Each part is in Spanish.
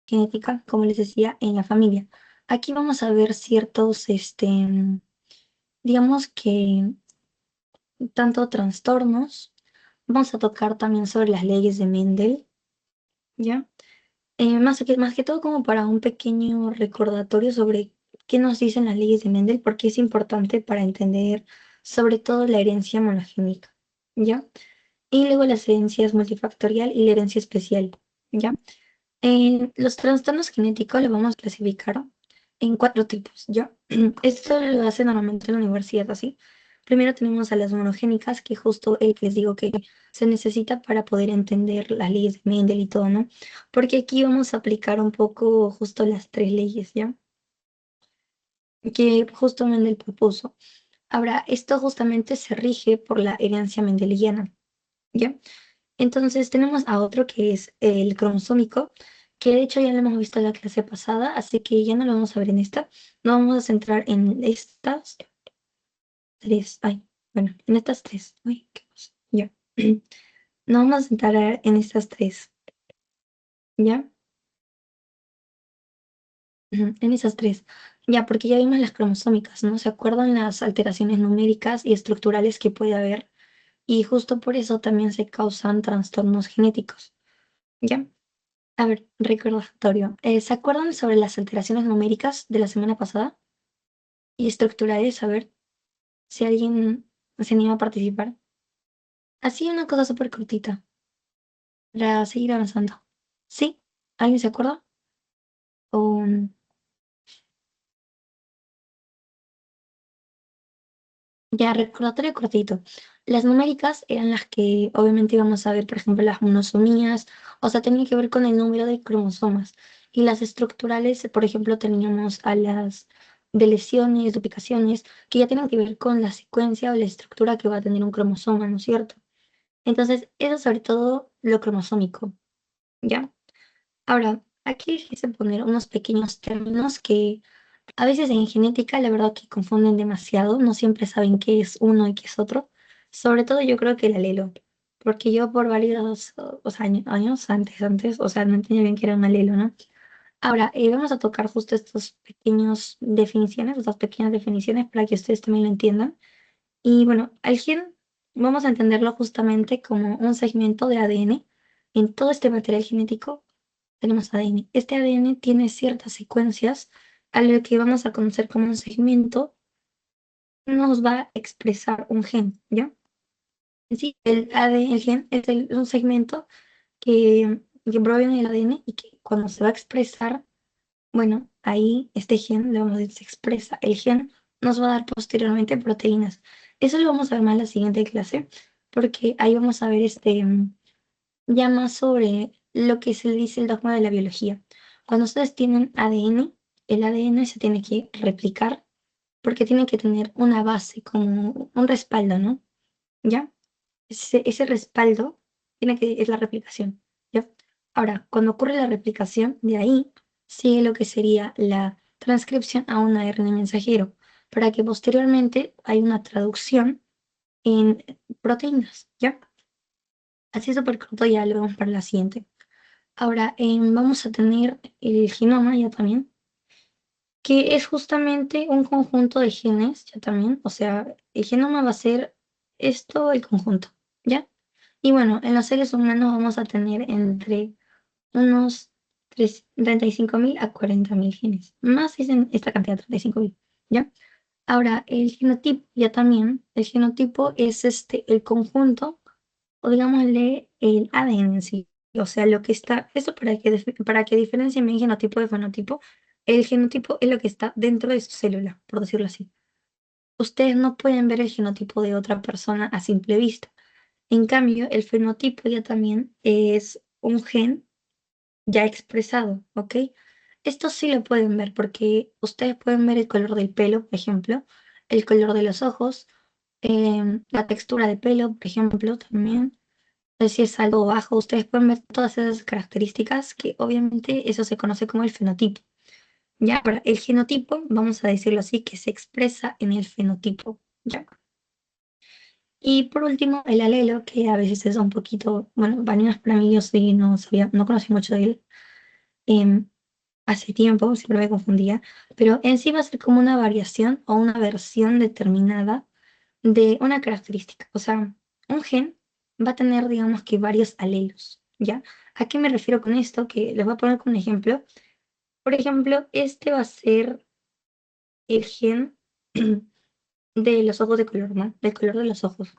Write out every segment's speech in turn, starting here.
genética, como les decía, en la familia. Aquí vamos a ver ciertos, digamos que tanto trastornos. Vamos a tocar también sobre las leyes de Mendel, ¿ya? Más que todo como para un pequeño recordatorio sobre qué nos dicen las leyes de Mendel, porque es importante para entender sobre todo la herencia monogénica, ¿ya? Y luego las herencias multifactorial y la herencia especial, ¿ya? Los trastornos genéticos los vamos a clasificar en 4 tipos, ¿ya? Esto lo hace normalmente en la universidad así. Primero tenemos a las monogénicas, que justo el que les digo que se necesita para poder entender las leyes de Mendel y todo, ¿no? Porque aquí vamos a aplicar un poco justo las 3 leyes, ¿ya? Que justo Mendel propuso. Ahora, esto justamente se rige por la herencia mendeliana, ¿ya? Entonces tenemos a otro que es el cromosómico, que de hecho ya lo hemos visto en la clase pasada, así que ya no lo vamos a ver en esta. Nos vamos a centrar en estas 3. Ay, bueno, en estas 3. Uy, qué cosa. Ya. Nos vamos a centrar en estas 3, ¿ya? Ujú, en esas 3. Ya, porque ya vimos las cromosómicas, ¿no? ¿Se acuerdan las alteraciones numéricas y estructurales que puede haber? Y justo por eso también se causan trastornos genéticos, ¿ya? A ver, recordatorio. ¿Se acuerdan sobre las alteraciones numéricas de la semana pasada? Y estructurales, a ver si alguien se anima a participar. Así una cosa súper cortita para seguir avanzando. ¿Sí? ¿Alguien se acuerda? O, ya, recordatorio cortito. Las numéricas eran las que obviamente íbamos a ver, por ejemplo, las monosomías, o sea, tenía que ver con el número de cromosomas. Y las estructurales, por ejemplo, teníamos a las deleciones, duplicaciones, que ya tienen que ver con la secuencia o la estructura que va a tener un cromosoma, ¿no es cierto? Entonces, eso sobre todo lo cromosómico, ¿ya? Ahora, aquí quise poner unos pequeños términos que a veces en genética, la verdad que confunden demasiado, no siempre saben qué es uno y qué es otro. Sobre todo yo creo que el alelo, porque yo por varios años antes, o sea, no entendía bien qué era un alelo, ¿no? Ahora, vamos a tocar justo estas pequeñas definiciones para que ustedes también lo entiendan. Y bueno, al gen vamos a entenderlo justamente como un segmento de ADN. En todo este material genético tenemos ADN. Este ADN tiene ciertas secuencias a lo que vamos a conocer como un segmento, nos va a expresar un gen, ¿ya? En sí, el ADN, el gen es un segmento que proviene del ADN y que cuando se va a expresar, bueno, ahí este gen, le vamos a decir, se expresa. El gen nos va a dar posteriormente proteínas. Eso lo vamos a ver más en la siguiente clase, porque ahí vamos a ver ya más sobre lo que se dice el dogma de la biología. Cuando ustedes tienen ADN, el ADN se tiene que replicar porque tiene que tener una base, como un respaldo, ¿no? ¿Ya? Ese respaldo es la replicación, ¿ya? Ahora, cuando ocurre la replicación, de ahí sigue lo que sería la transcripción a un ARN mensajero, para que posteriormente hay una traducción en proteínas, ¿ya? Así súper corto, ya lo vemos para la siguiente. Ahora, vamos a tener el genoma ya también, que es justamente un conjunto de genes ya también, o sea, el genoma va a ser esto, el conjunto, ¿ya? Y bueno, en los seres humanos vamos a tener entre unos 35.000 a 40.000 genes, más es en esta cantidad, 35.000, ¿ya? Ahora, el genotipo ya también, el genotipo es el conjunto, o digámosle, el ADN en sí. O sea, lo que está, eso para que diferencien bien genotipo de fenotipo, el genotipo es lo que está dentro de su célula, por decirlo así. Ustedes no pueden ver el genotipo de otra persona a simple vista. En cambio, el fenotipo ya también es un gen ya expresado, ¿ok? Esto sí lo pueden ver porque ustedes pueden ver el color del pelo, por ejemplo, el color de los ojos, la textura del pelo, por ejemplo, también. Si es algo bajo, ustedes pueden ver todas esas características que obviamente eso se conoce como el fenotipo. Ya, ahora, el genotipo, vamos a decirlo así, que se expresa en el fenotipo. Ya. Y por último, el alelo, que a veces es un poquito, bueno, al menos para mí yo sí no sabía, no conocí mucho de él. hace tiempo, siempre me confundía, pero en sí va a ser como una variación o una versión determinada de una característica. O sea, un gen va a tener, digamos que varios alelos, ¿ya? ¿A qué me refiero con esto? Que les voy a poner como un ejemplo. Por ejemplo, este va a ser el gen de los ojos de color, ¿no? Del color de los ojos.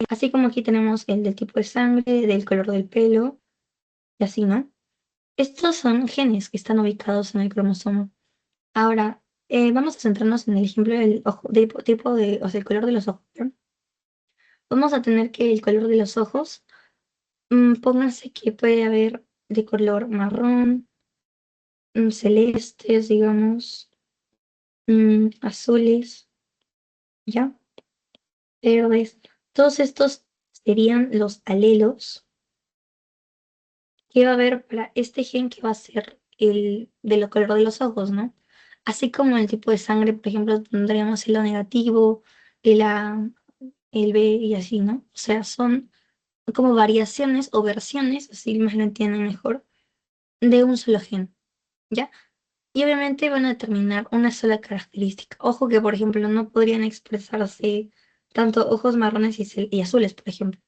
Así como aquí tenemos el del tipo de sangre, del color del pelo, y así, ¿no? Estos son genes que están ubicados en el cromosoma. Ahora, vamos a centrarnos en el ejemplo del ojo, tipo de, o sea, el color de los ojos, ¿no? Vamos a tener que el color de los ojos, pónganse que puede haber de color marrón, celestes, digamos, azules, ¿ya? Verdes. Todos estos serían los alelos que va a haber para este gen que va a ser el de lo color de los ojos, ¿no? Así como el tipo de sangre, por ejemplo, tendríamos el O negativo, el A, el B y así, ¿no? O sea, son como variaciones o versiones, así más lo entienden mejor, de un solo gen, ¿ya? Y obviamente van a determinar una sola característica. Ojo que, por ejemplo, no podrían expresarse tanto ojos marrones y azules, por ejemplo.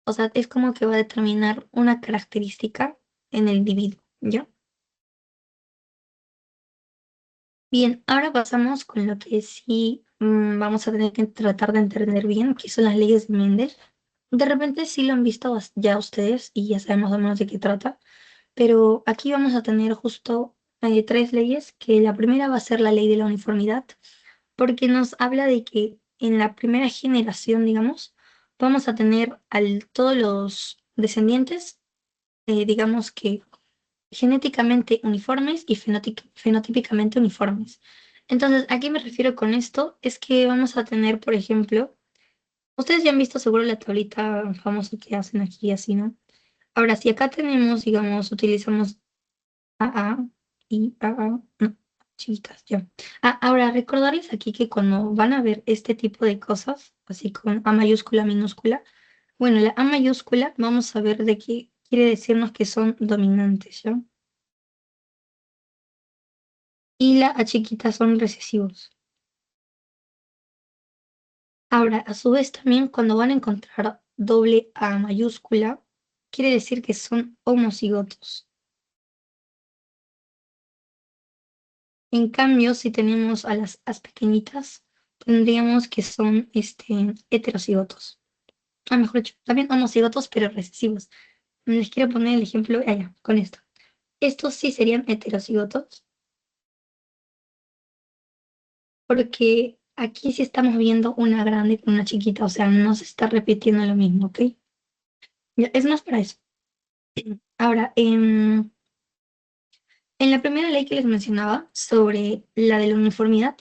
O sea, es como que va a determinar una característica en el individuo, ¿ya? Bien, ahora pasamos con lo que sí vamos a tener que tratar de entender bien, que son las leyes de Mendel. De repente sí lo han visto ya ustedes y ya saben más o menos de qué trata, pero aquí vamos a tener justo tres leyes, que la primera va a ser la ley de la uniformidad, porque nos habla de que en la primera generación, digamos, vamos a tener todos los descendientes, digamos que genéticamente uniformes y fenotípicamente uniformes. Entonces, ¿a qué me refiero con esto? Es que vamos a tener, por ejemplo, ustedes ya han visto seguro la tablita famosa que hacen aquí, así, ¿no? Ahora, si acá tenemos, digamos, utilizamos AA y AA, no, chicas, ya. Ahora, recordarles aquí que cuando van a ver este tipo de cosas, así con A mayúscula, minúscula, bueno, la A mayúscula, vamos a ver de qué quiere decirnos que son dominantes, ¿ya? Y la A chiquita son recesivos. Ahora, a su vez también cuando van a encontrar doble A mayúscula, quiere decir que son homocigotos. En cambio, si tenemos a las As pequeñitas, tendríamos que son heterocigotos. Mejor dicho, también homocigotos, pero recesivos. Les quiero poner el ejemplo allá, con esto. Estos sí serían heterocigotos, porque aquí sí estamos viendo una grande con una chiquita, o sea, no se está repitiendo lo mismo, ¿ok? Ya, es más para eso. Ahora, en la primera ley que les mencionaba sobre la de la uniformidad,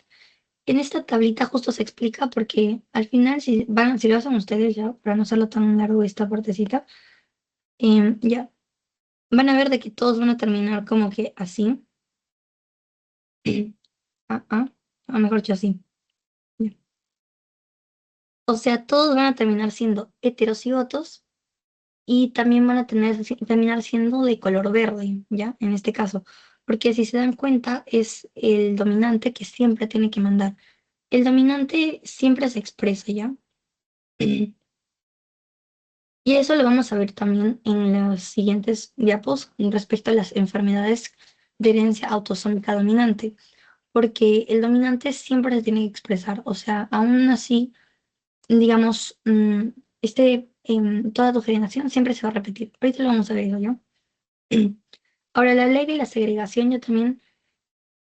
en esta tablita justo se explica porque al final si lo hacen ustedes ya, para no hacerlo tan largo esta partecita, ya van a ver de que todos van a terminar como que así, ah, ah, mejor dicho así. Ya. O sea, todos van a terminar siendo heterocigotos y también van a terminar siendo de color verde, ¿ya? En este caso, porque si se dan cuenta es el dominante que siempre tiene que mandar. El dominante siempre se expresa, ¿ya? Y eso lo vamos a ver también en las siguientes diapos respecto a las enfermedades de herencia autosómica dominante, porque el dominante siempre se tiene que expresar, o sea, aún así, digamos, toda tu generación siempre se va a repetir. Ahorita lo vamos a ver eso, ¿ya? Ahora, la ley de la segregación ya también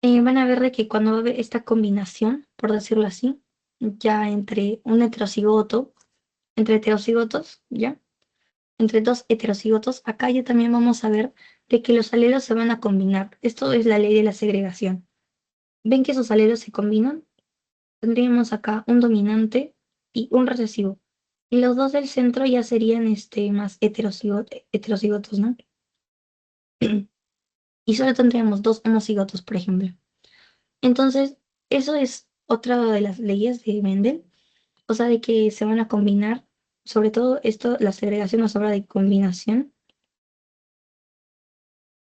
van a ver de que cuando va a haber esta combinación, por decirlo así, ya entre un heterocigoto, entre heterocigotos, ¿ya? Entre dos heterocigotos, acá ya también vamos a ver de que los alelos se van a combinar. Esto es la ley de la segregación. ¿Ven que esos alelos se combinan? Tendríamos acá un dominante y un recesivo. Y los dos del centro ya serían más heterocigotos, ¿no? Y solo tendríamos dos homocigotos, por ejemplo. Entonces, eso es otra de las leyes de Mendel, o sea, de que se van a combinar, sobre todo esto, la segregación nos habla de combinación,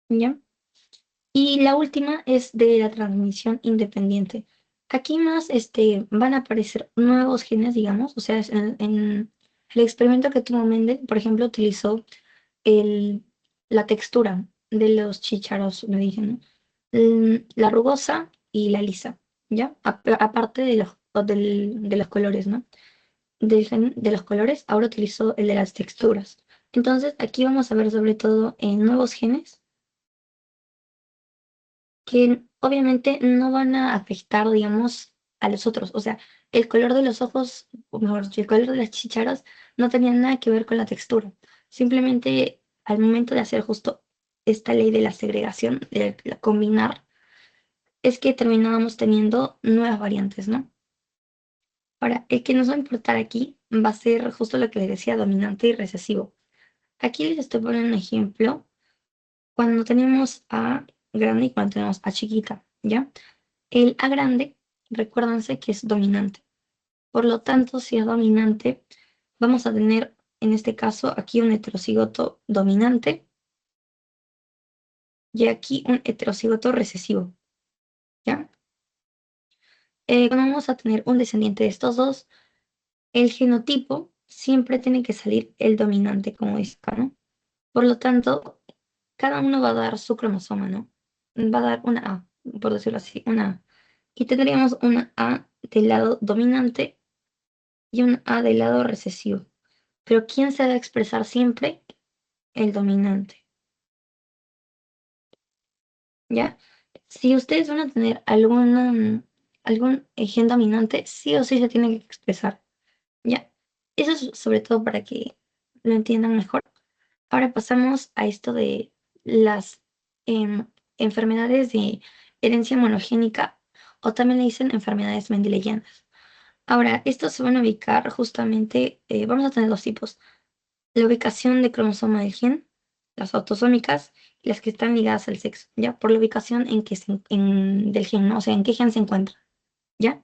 ¿ya? Y la última es de la transmisión independiente. Aquí más van a aparecer nuevos genes, digamos, o sea, en el experimento que tuvo Mendel, por ejemplo, utilizó el, la textura de los chícharos, me dicen, ¿no? La rugosa y la lisa, ¿ya? Aparte de los colores, ¿no? De los colores, ahora utilizó el de las texturas. Entonces, aquí vamos a ver sobre todo nuevos genes que obviamente no van a afectar, digamos, a los otros. O sea, el color de los ojos, o mejor dicho, el color de las chícharas no tenía nada que ver con la textura. Simplemente al momento de hacer justo esta ley de la segregación, de la combinar, es que terminábamos teniendo nuevas variantes, ¿no? Ahora, el que nos va a importar aquí va a ser justo lo que les decía, dominante y recesivo. Aquí les estoy poniendo un ejemplo cuando tenemos A grande y cuando tenemos A chiquita, ¿ya? El A grande, recuérdense que es dominante. Por lo tanto, si es dominante, vamos a tener en este caso aquí un heterocigoto dominante y aquí un heterocigoto recesivo, ¿ya? Cuando vamos a tener un descendiente de estos dos, el genotipo siempre tiene que salir el dominante, como dice acá, ¿no? Por lo tanto, cada uno va a dar su cromosoma, ¿no? Va a dar una A, por decirlo así, una A. Y tendríamos una A del lado dominante y una A del lado recesivo. Pero ¿quién se va a expresar siempre? El dominante, ¿ya? Si ustedes van a tener algún gen dominante, sí o sí se tiene que expresar, ¿ya? Eso es sobre todo para que lo entiendan mejor. Ahora pasamos a esto de las em, enfermedades de herencia monogénica o también le dicen enfermedades mendeleyanas. Ahora, estos se van a ubicar justamente, vamos a tener dos tipos. La ubicación de cromosoma del gen, las autosómicas y las que están ligadas al sexo, ¿ya? Por la ubicación del gen, ¿no? O sea, en qué gen se encuentra, ¿ya?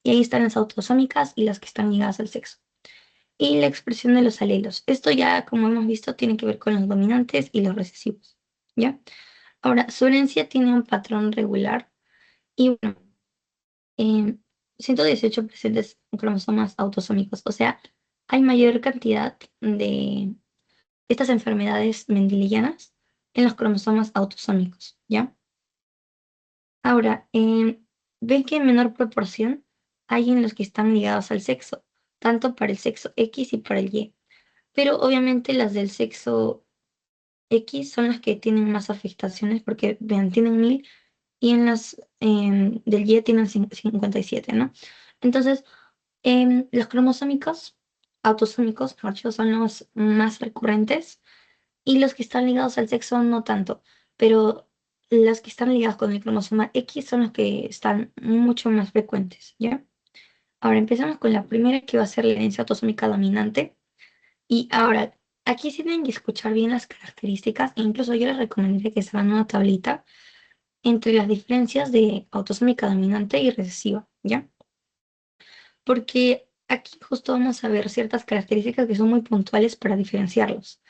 Y ahí están las autosómicas y las que están ligadas al sexo. Y la expresión de los alelos. Esto ya, como hemos visto, tiene que ver con los dominantes y los recesivos, ¿ya? Ahora, su herencia tiene un patrón regular y, bueno, eh, 118 presentes cromosomas autosómicos, o sea, hay mayor cantidad de estas enfermedades mendelianas en los cromosomas autosómicos, ¿ya? Ahora, ven que en menor proporción hay en los que están ligados al sexo, tanto para el sexo X y para el Y. Pero obviamente las del sexo X son las que tienen más afectaciones porque, vean, tienen 1000 y en las del Y tienen 57, ¿no? Entonces, los cromosómicos, autosómicos, mejor dicho, son los más recurrentes y los que están ligados al sexo no tanto, pero las que están ligadas con el cromosoma X son los que están mucho más frecuentes, ¿ya? Ahora empezamos con la primera que va a ser la herencia autosómica dominante. Y ahora, aquí sí tienen que escuchar bien las características, e incluso yo les recomendaría que se hagan una tablita entre las diferencias de autosómica dominante y recesiva, ¿ya? Porque aquí justo vamos a ver ciertas características que son muy puntuales para diferenciarlos.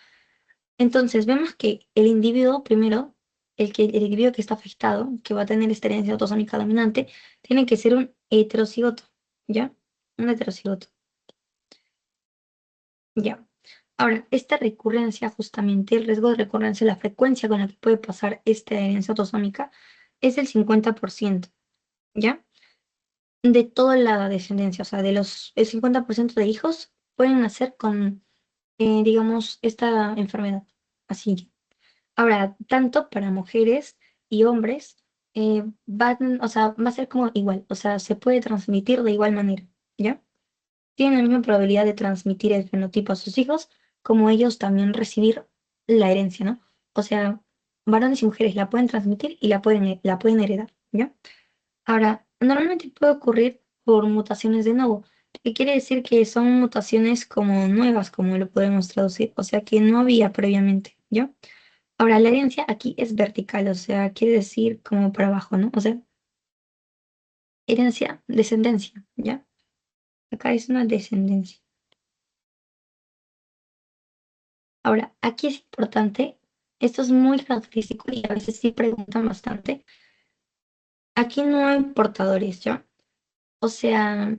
Entonces, vemos que el individuo, primero, el individuo que está afectado, que va a tener esta herencia autosómica dominante, tiene que ser un heterocigoto, ¿ya? Un heterocigoto, ¿ya? Ahora, esta recurrencia, justamente, el riesgo de recurrencia, la frecuencia con la que puede pasar esta herencia autosómica, es el 50%, ¿ya? De toda la descendencia, o sea, el 50% de hijos pueden nacer con, digamos, esta enfermedad. Así. Ahora, tanto para mujeres y hombres, o sea, va a ser como igual, o sea, se puede transmitir de igual manera, ¿ya? Tienen la misma probabilidad de transmitir el fenotipo a sus hijos, como ellos también recibir la herencia, ¿no? O sea, varones y mujeres la pueden transmitir y la pueden heredar, ¿ya? Ahora, normalmente puede ocurrir por mutaciones de nuevo, que quiere decir que son mutaciones como nuevas, como lo podemos traducir, o sea, que no había previamente, ¿ya? Ahora, la herencia aquí es vertical, o sea, quiere decir como para abajo, ¿no? O sea, herencia, descendencia, ¿ya? Acá es una descendencia. Ahora, aquí es importante Esto es muy característico y a veces sí preguntan bastante. Aquí no hay portadores, ¿ya? O sea,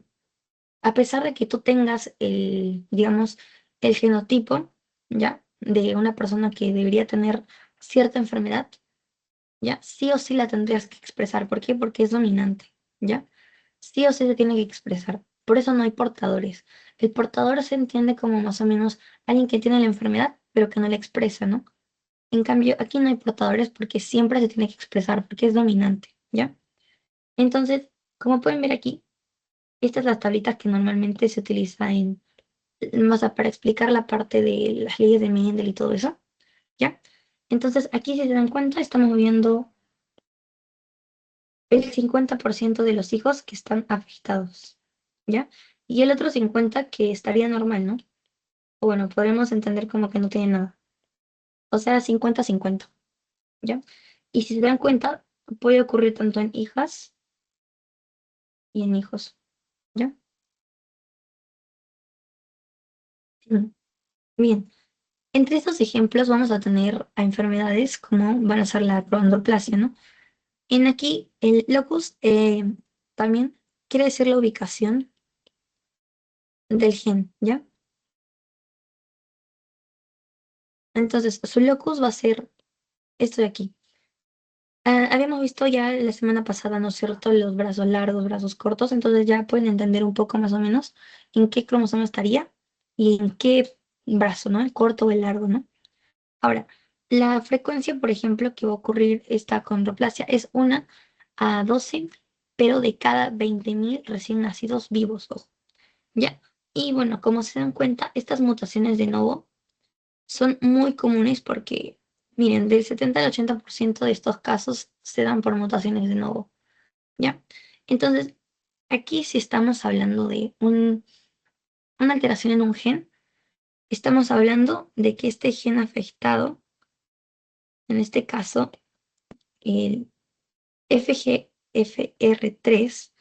a pesar de que tú tengas el, digamos, el genotipo, ¿ya? De una persona que debería tener cierta enfermedad, ¿ya? Sí o sí la tendrías que expresar. ¿Por qué? Porque es dominante, ¿ya? Sí o sí se tiene que expresar. Por eso no hay portadores. El portador se entiende como más o menos alguien que tiene la enfermedad, pero que no la expresa, ¿no? En cambio, aquí no hay portadores porque siempre se tiene que expresar, porque es dominante, ¿ya? Entonces, como pueden ver aquí, estas son las tablitas que normalmente se utiliza en, o sea, para explicar la parte de las leyes de Mendel y todo eso, ¿ya? Entonces, aquí si se dan cuenta, estamos viendo el 50% de los hijos que están afectados, ¿ya? Y el otro 50% que estaría normal, ¿no? O bueno, podemos entender como que no tiene nada. O sea, 50-50, ¿ya? Y si se dan cuenta, puede ocurrir tanto en hijas y en hijos, ¿ya? Mm. Bien, entre estos ejemplos vamos a tener a enfermedades como van a ser la acondroplasia, ¿no? En aquí, el locus también quiere decir la ubicación del gen, ¿ya? Entonces, su locus va a ser esto de aquí. Habíamos visto ya la semana pasada, ¿no es cierto?, los brazos largos, brazos cortos, entonces ya pueden entender un poco más o menos en qué cromosoma estaría y en qué brazo, ¿no? El corto o el largo, ¿no? Ahora, la frecuencia, por ejemplo, que va a ocurrir esta condroplasia es 1 a 12, pero de cada 20.000 recién nacidos vivos, ojo, ¿ya? Y bueno, como se dan cuenta, estas mutaciones de novo son muy comunes porque, miren, del 70 al 80% de estos casos se dan por mutaciones de novo, ¿ya? Entonces, aquí si estamos hablando de una alteración en un gen, estamos hablando de que este gen afectado, en este caso, el FGFR3,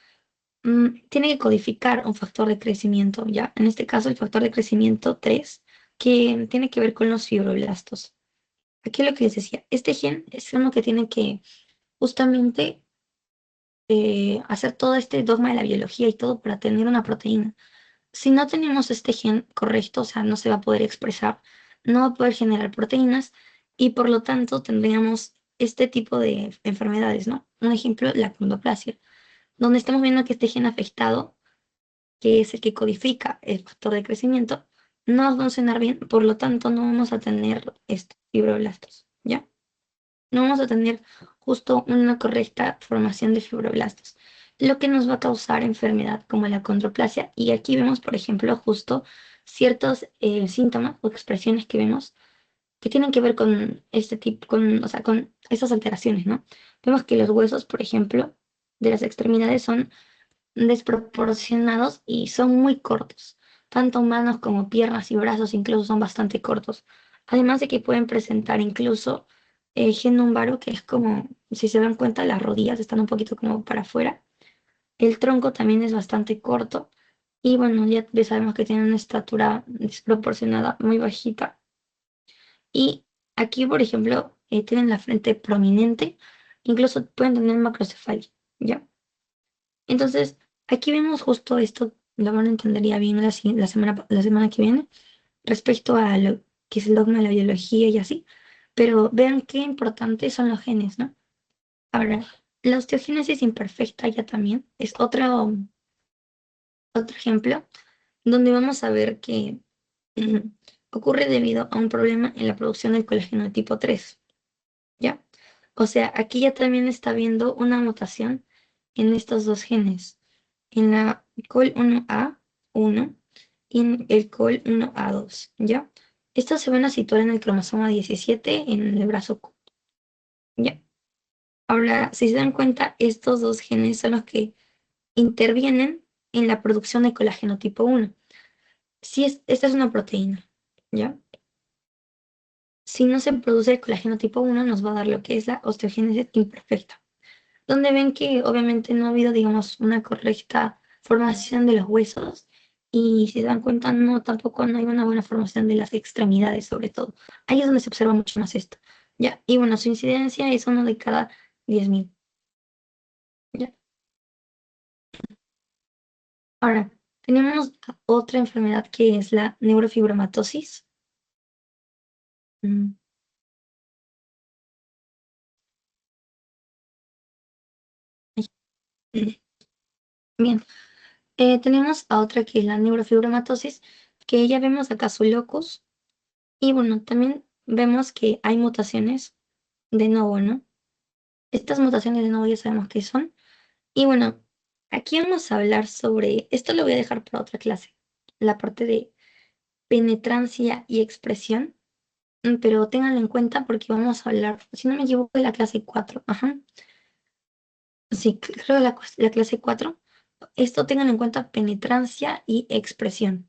tiene que codificar un factor de crecimiento, ¿ya? En este caso, el factor de crecimiento 3, que tiene que ver con los fibroblastos. Aquí lo que les decía, este gen es uno que tiene que justamente hacer todo este dogma de la biología y todo para tener una proteína. Si no tenemos este gen correcto, o sea, no se va a poder expresar, no va a poder generar proteínas y por lo tanto tendríamos este tipo de enfermedades, ¿no? Un ejemplo, la acondroplasia, donde estamos viendo que este gen afectado, que es el que codifica el factor de crecimiento, no va a funcionar bien, por lo tanto no vamos a tener estos fibroblastos, ¿ya? No vamos a tener justo una correcta formación de fibroblastos, lo que nos va a causar enfermedad como la acondroplasia. Y aquí vemos, por ejemplo, justo ciertos síntomas o expresiones que vemos que tienen que ver con este tipo, con, o sea, con estas alteraciones, ¿no? Vemos que los huesos, por ejemplo, de las extremidades son desproporcionados y son muy cortos. Tanto manos como piernas y brazos incluso son bastante cortos. Además de que pueden presentar incluso gen lumbar, que es como, si se dan cuenta, las rodillas están un poquito como para afuera. El tronco también es bastante corto. Y bueno, ya sabemos que tiene una estatura desproporcionada, muy bajita. Y aquí, por ejemplo, tienen la frente prominente, incluso pueden tener macrocefalia, ¿ya? Entonces, aquí vemos justo esto, lo van a entender ya bien la semana que viene, respecto a lo que es el dogma de la biología y así. Pero vean qué importantes son los genes, ¿no? Ahora, la osteogénesis imperfecta ya también es otro ejemplo donde vamos a ver que ocurre debido a un problema en la producción del colágeno de tipo 3, ¿ya? O sea, aquí ya también está viendo una mutación en estos dos genes, en la COL1A1 y en el COL1A2, ¿ya? Estos se van a situar en el cromosoma 17 en el brazo Q, ¿ya? Ahora, si se dan cuenta, estos dos genes son los que intervienen en la producción de colágeno tipo 1. Si esta es una proteína, ¿ya? Si no se produce el colágeno tipo 1, nos va a dar lo que es la osteogénesis imperfecta, donde ven que obviamente no ha habido, digamos, una correcta formación de los huesos y si se dan cuenta, no, tampoco no hay una buena formación de las extremidades, sobre todo. Ahí es donde se observa mucho más esto. ¿ya? Y bueno, su incidencia es uno de cada 10.000, ¿ya? Ahora, tenemos otra enfermedad que es la neurofibromatosis. Mm, ay, Bien, tenemos a otra que es la neurofibromatosis, que ya vemos acá su locus. Y bueno, también vemos que hay mutaciones de nuevo, ¿no? Estas mutaciones de nuevo ya sabemos qué son. Y bueno, aquí vamos a hablar sobre, esto lo voy a dejar para otra clase, la parte de penetrancia y expresión, pero ténganlo en cuenta porque vamos a hablar, si no me equivoco, de la clase 4. Ajá. Sí, creo que la clase 4. Esto tengan en cuenta penetrancia y expresión,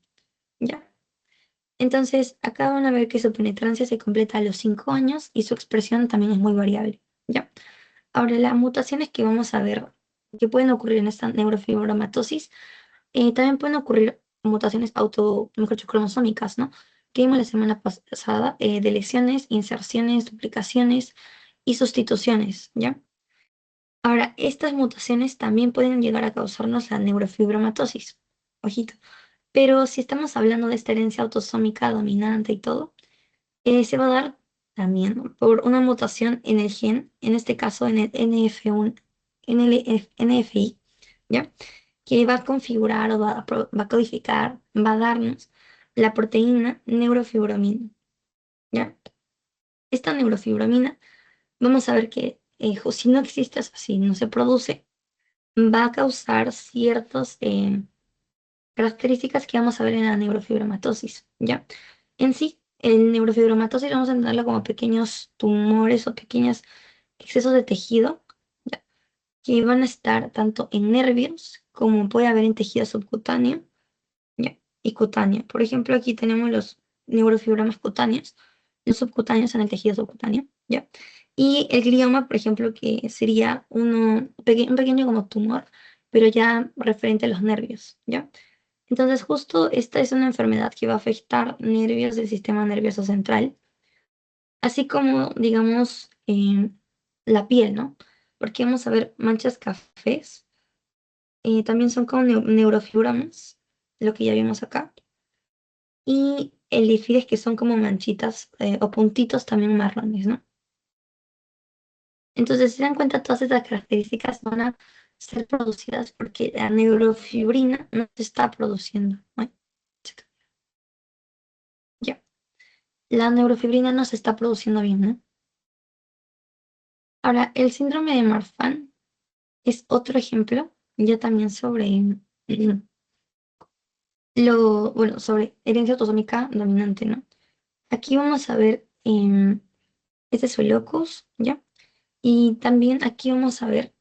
¿ya? Entonces, acá van a ver que su penetrancia se completa a los 5 años y su expresión también es muy variable, ¿ya? Ahora, las mutaciones que vamos a ver que pueden ocurrir en esta neurofibromatosis, también pueden ocurrir mutaciones mejor dicho, cromosómicas, ¿no? Que vimos la semana pasada, de lesiones, inserciones, duplicaciones y sustituciones, ¿ya? Ahora, estas mutaciones también pueden llegar a causarnos la neurofibromatosis, ojito. Pero si estamos hablando de esta herencia autosómica dominante y todo, se va a dar también, ¿no? Por una mutación en el gen, en este caso en el NF1, NFI, ¿ya? Que va a configurar o va a codificar, va a darnos la proteína neurofibromina, ¿ya? Esta neurofibromina, vamos a ver que si no existe, o sea, si no se produce, va a causar ciertas características que vamos a ver en la neurofibromatosis, ¿ya? En sí, el neurofibromatosis vamos a entenderlo como pequeños tumores o pequeños excesos de tejido, ¿ya? Que van a estar tanto en nervios como puede haber en tejido subcutáneo, ¿ya? Y cutáneo. Por ejemplo, aquí tenemos los neurofibromas cutáneos, los subcutáneos en el tejido subcutáneo, ¿ya? Y el glioma, por ejemplo, que sería un pequeño como tumor, pero ya referente a los nervios, ¿ya? Entonces, justo esta es una enfermedad que va a afectar nervios del sistema nervioso central, así como, digamos, la piel, ¿no? Porque vamos a ver manchas cafés, también son como neurofibromas, lo que ya vimos acá, y elífides que son como manchitas o puntitos también marrones, ¿no? Entonces, si se dan cuenta, todas estas características van a ser producidas porque la neurofibrina no se está produciendo. Ay, ya. La neurofibrina no se está produciendo bien, ¿no? Ahora, el síndrome de Marfan es otro ejemplo, ya también sobre bueno, sobre herencia autosómica dominante, ¿no? Aquí vamos a ver, este es su locus, ¿ya? Y también aquí vamos a ver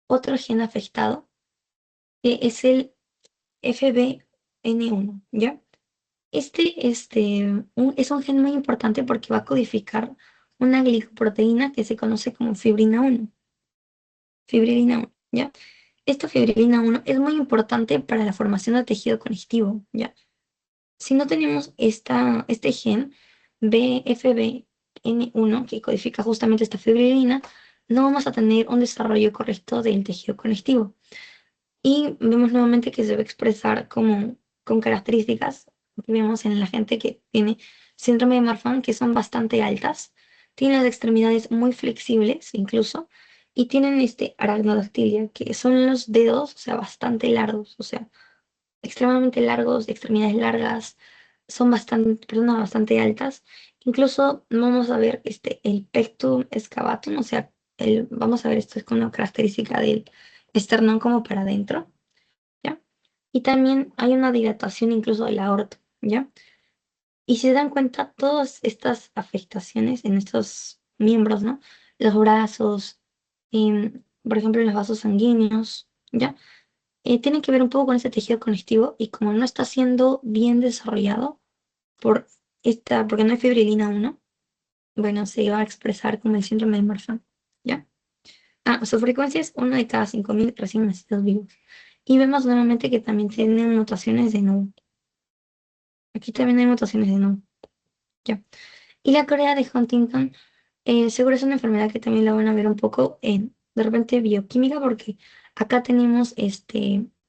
otro gen afectado, que es el FBN1, ¿ya? Es un gen muy importante porque va a codificar una glicoproteína que se conoce como fibrina 1, ¿ya? Esta fibrina 1 es muy importante para la formación de tejido conectivo, ¿ya? Si no tenemos este gen BFBN1 que codifica justamente esta fibrilina, no vamos a tener un desarrollo correcto del tejido conectivo. Y vemos nuevamente que se va a expresar como con características que vemos en la gente que tiene síndrome de Marfan, que son bastante altas, tienen las extremidades muy flexibles incluso, y tienen aracnodactilia, que son los dedos, o sea, bastante largos, o sea, extremadamente largos, de extremidades largas, son personas bastante altas. Incluso vamos a ver el pectum excavatum, o sea, vamos a ver esto es como una característica del esternón como para adentro, ¿ya? Y también hay una dilatación incluso de la aorta, ¿ya? Y si se dan cuenta, todas estas afectaciones en estos miembros, ¿no? Los brazos, por ejemplo, los vasos sanguíneos, ¿ya? Tienen que ver un poco con ese tejido conectivo y como no está siendo bien desarrollado porque no hay fibrilina 1, bueno, se va a expresar como el síndrome de Marfan, ¿ya? Su frecuencia es 1 de cada 5.000 recién nacidos vivos. Y vemos nuevamente que también tienen mutaciones de nuevo. Aquí también hay mutaciones de nuevo, ¿ya? Y la Corea de Huntington Seguro es una enfermedad que también la van a ver un poco en, de repente, bioquímica, porque acá tenemos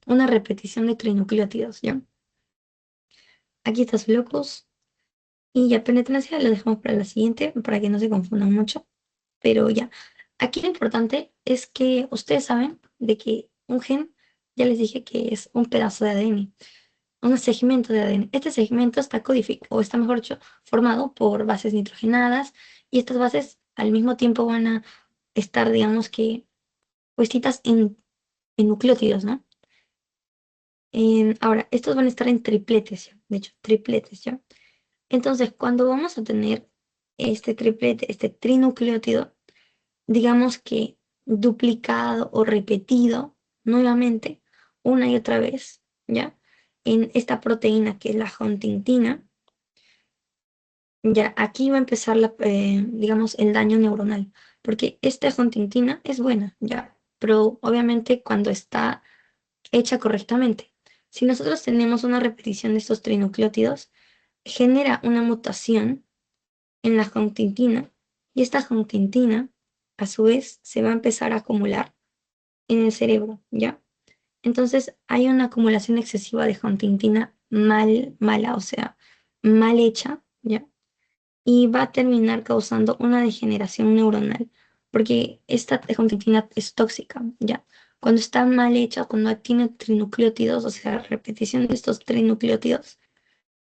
una repetición de trinucleótidos, ¿ya? Aquí está su locus y ya penetrancia lo dejamos para la siguiente, para que no se confundan mucho. Pero ya, aquí lo importante es que ustedes saben de que un gen, ya les dije que es un pedazo de ADN, un segmento de ADN. Este segmento está codificado, o está mejor dicho, formado por bases nitrogenadas y estas bases al mismo tiempo van a estar, digamos que, puestitas en nucleótidos, ¿no? Ahora, estos van a estar en tripletes, ¿ya? De hecho, tripletes, ¿ya? Entonces, cuando vamos a tener este triplete, este trinucleótido, digamos que duplicado o repetido nuevamente una y otra vez, ¿ya? En esta proteína que es la huntingtina, ya aquí va a empezar digamos, el daño neuronal, porque esta huntingtina es buena, ¿ya? Pero obviamente cuando está hecha correctamente. Si nosotros tenemos una repetición de estos trinucleótidos, genera una mutación en la huntingtina y esta huntingtina, a su vez, se va a empezar a acumular en el cerebro, ¿ya? Entonces hay una acumulación excesiva de huntingtina mala, o sea, mal hecha, ¿ya? Y va a terminar causando una degeneración neuronal, porque esta huntingtina es tóxica, ¿ya? Cuando está mal hecha, cuando tiene trinucleótidos, o sea, repetición de estos trinucleótidos,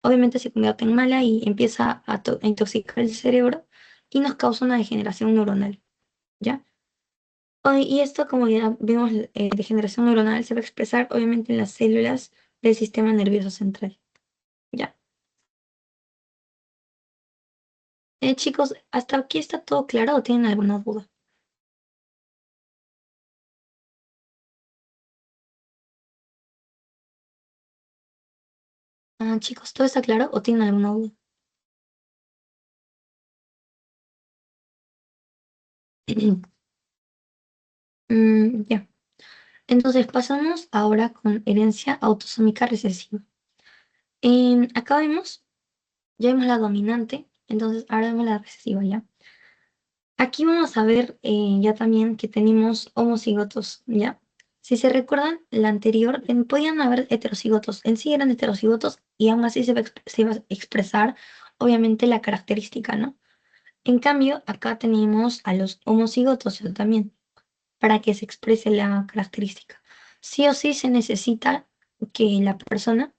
obviamente se convierte en mala y empieza a intoxicar el cerebro y nos causa una degeneración neuronal, ¿ya? Y esto, como ya vimos, degeneración neuronal se va a expresar obviamente en las células del sistema nervioso central, ¿ya? Chicos, ¿hasta aquí está todo claro o tienen alguna duda? Chicos, ¿todo está claro o tienen alguna duda? Ya. Entonces pasamos ahora con herencia autosómica recesiva. Acá vemos, ya vimos la dominante, entonces ahora vemos la recesiva, ¿ya? Aquí vamos a ver ya también que tenemos homocigotos, ¿ya? Si se recuerdan, la anterior, podían haber heterocigotos, en sí eran heterocigotos y aún así se iba a expresar, obviamente, la característica, ¿no? En cambio, acá tenemos a los homocigotos también, para que se exprese la característica. Sí o sí se necesita que la persona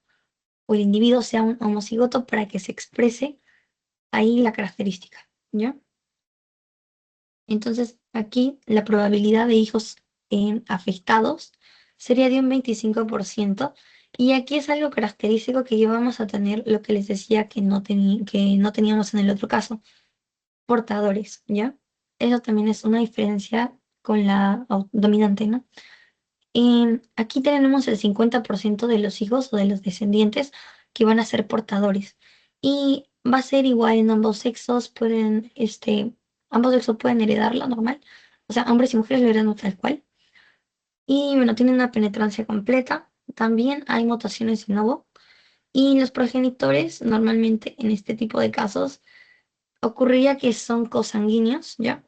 o el individuo sea un homocigoto para que se exprese ahí la característica, ¿ya? Entonces, aquí la probabilidad de hijos afectados sería de un 25%, y aquí es algo característico que vamos a tener lo que les decía que no teníamos en el otro caso, portadores, ¿ya? Eso también es una diferencia con la dominante, ¿no? Aquí tenemos el 50% de los hijos o de los descendientes que van a ser portadores. Y va a ser igual en ambos sexos, ambos sexos pueden heredarlo normal. O sea, hombres y mujeres lo heredan tal cual. Y bueno, tienen una penetrancia completa. También hay mutaciones de nuevo. Y los progenitores, normalmente en este tipo de casos, ocurriría que son cosanguíneos, ¿ya?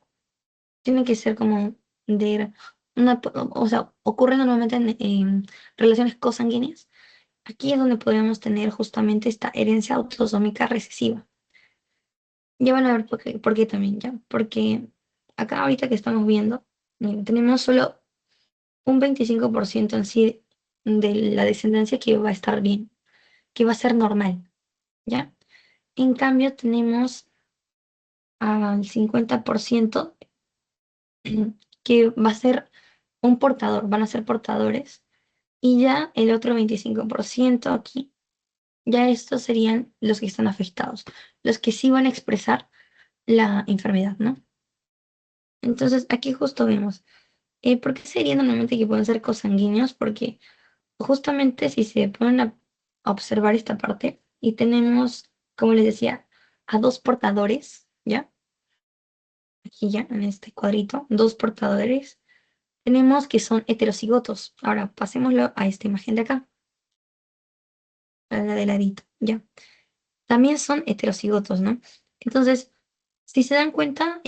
Tiene que ser como de o sea, ocurre normalmente en relaciones cosanguíneas. Aquí es donde podemos tener justamente esta herencia autosómica recesiva. Ya van a ver por qué también, ¿ya? Porque acá ahorita que estamos viendo, tenemos solo un 25% en sí de la descendencia que va a estar bien, que va a ser normal, ¿ya? En cambio, tenemos al 50% que va a ser un portador, van a ser portadores. Y ya el otro 25% aquí, ya estos serían los que están afectados, los que sí van a expresar la enfermedad, ¿no? Entonces aquí justo vemos, ¿por qué sería normalmente que pueden ser cosanguíneos? Porque justamente si se ponen a observar esta parte y tenemos, como les decía, a dos portadores, ¿ya? Aquí ya en este cuadrito, dos portadores, tenemos que son heterocigotos. Ahora pasémoslo a esta imagen de acá, a la de ladito, ¿ya? También son heterocigotos, ¿no? Entonces, Si se dan cuenta,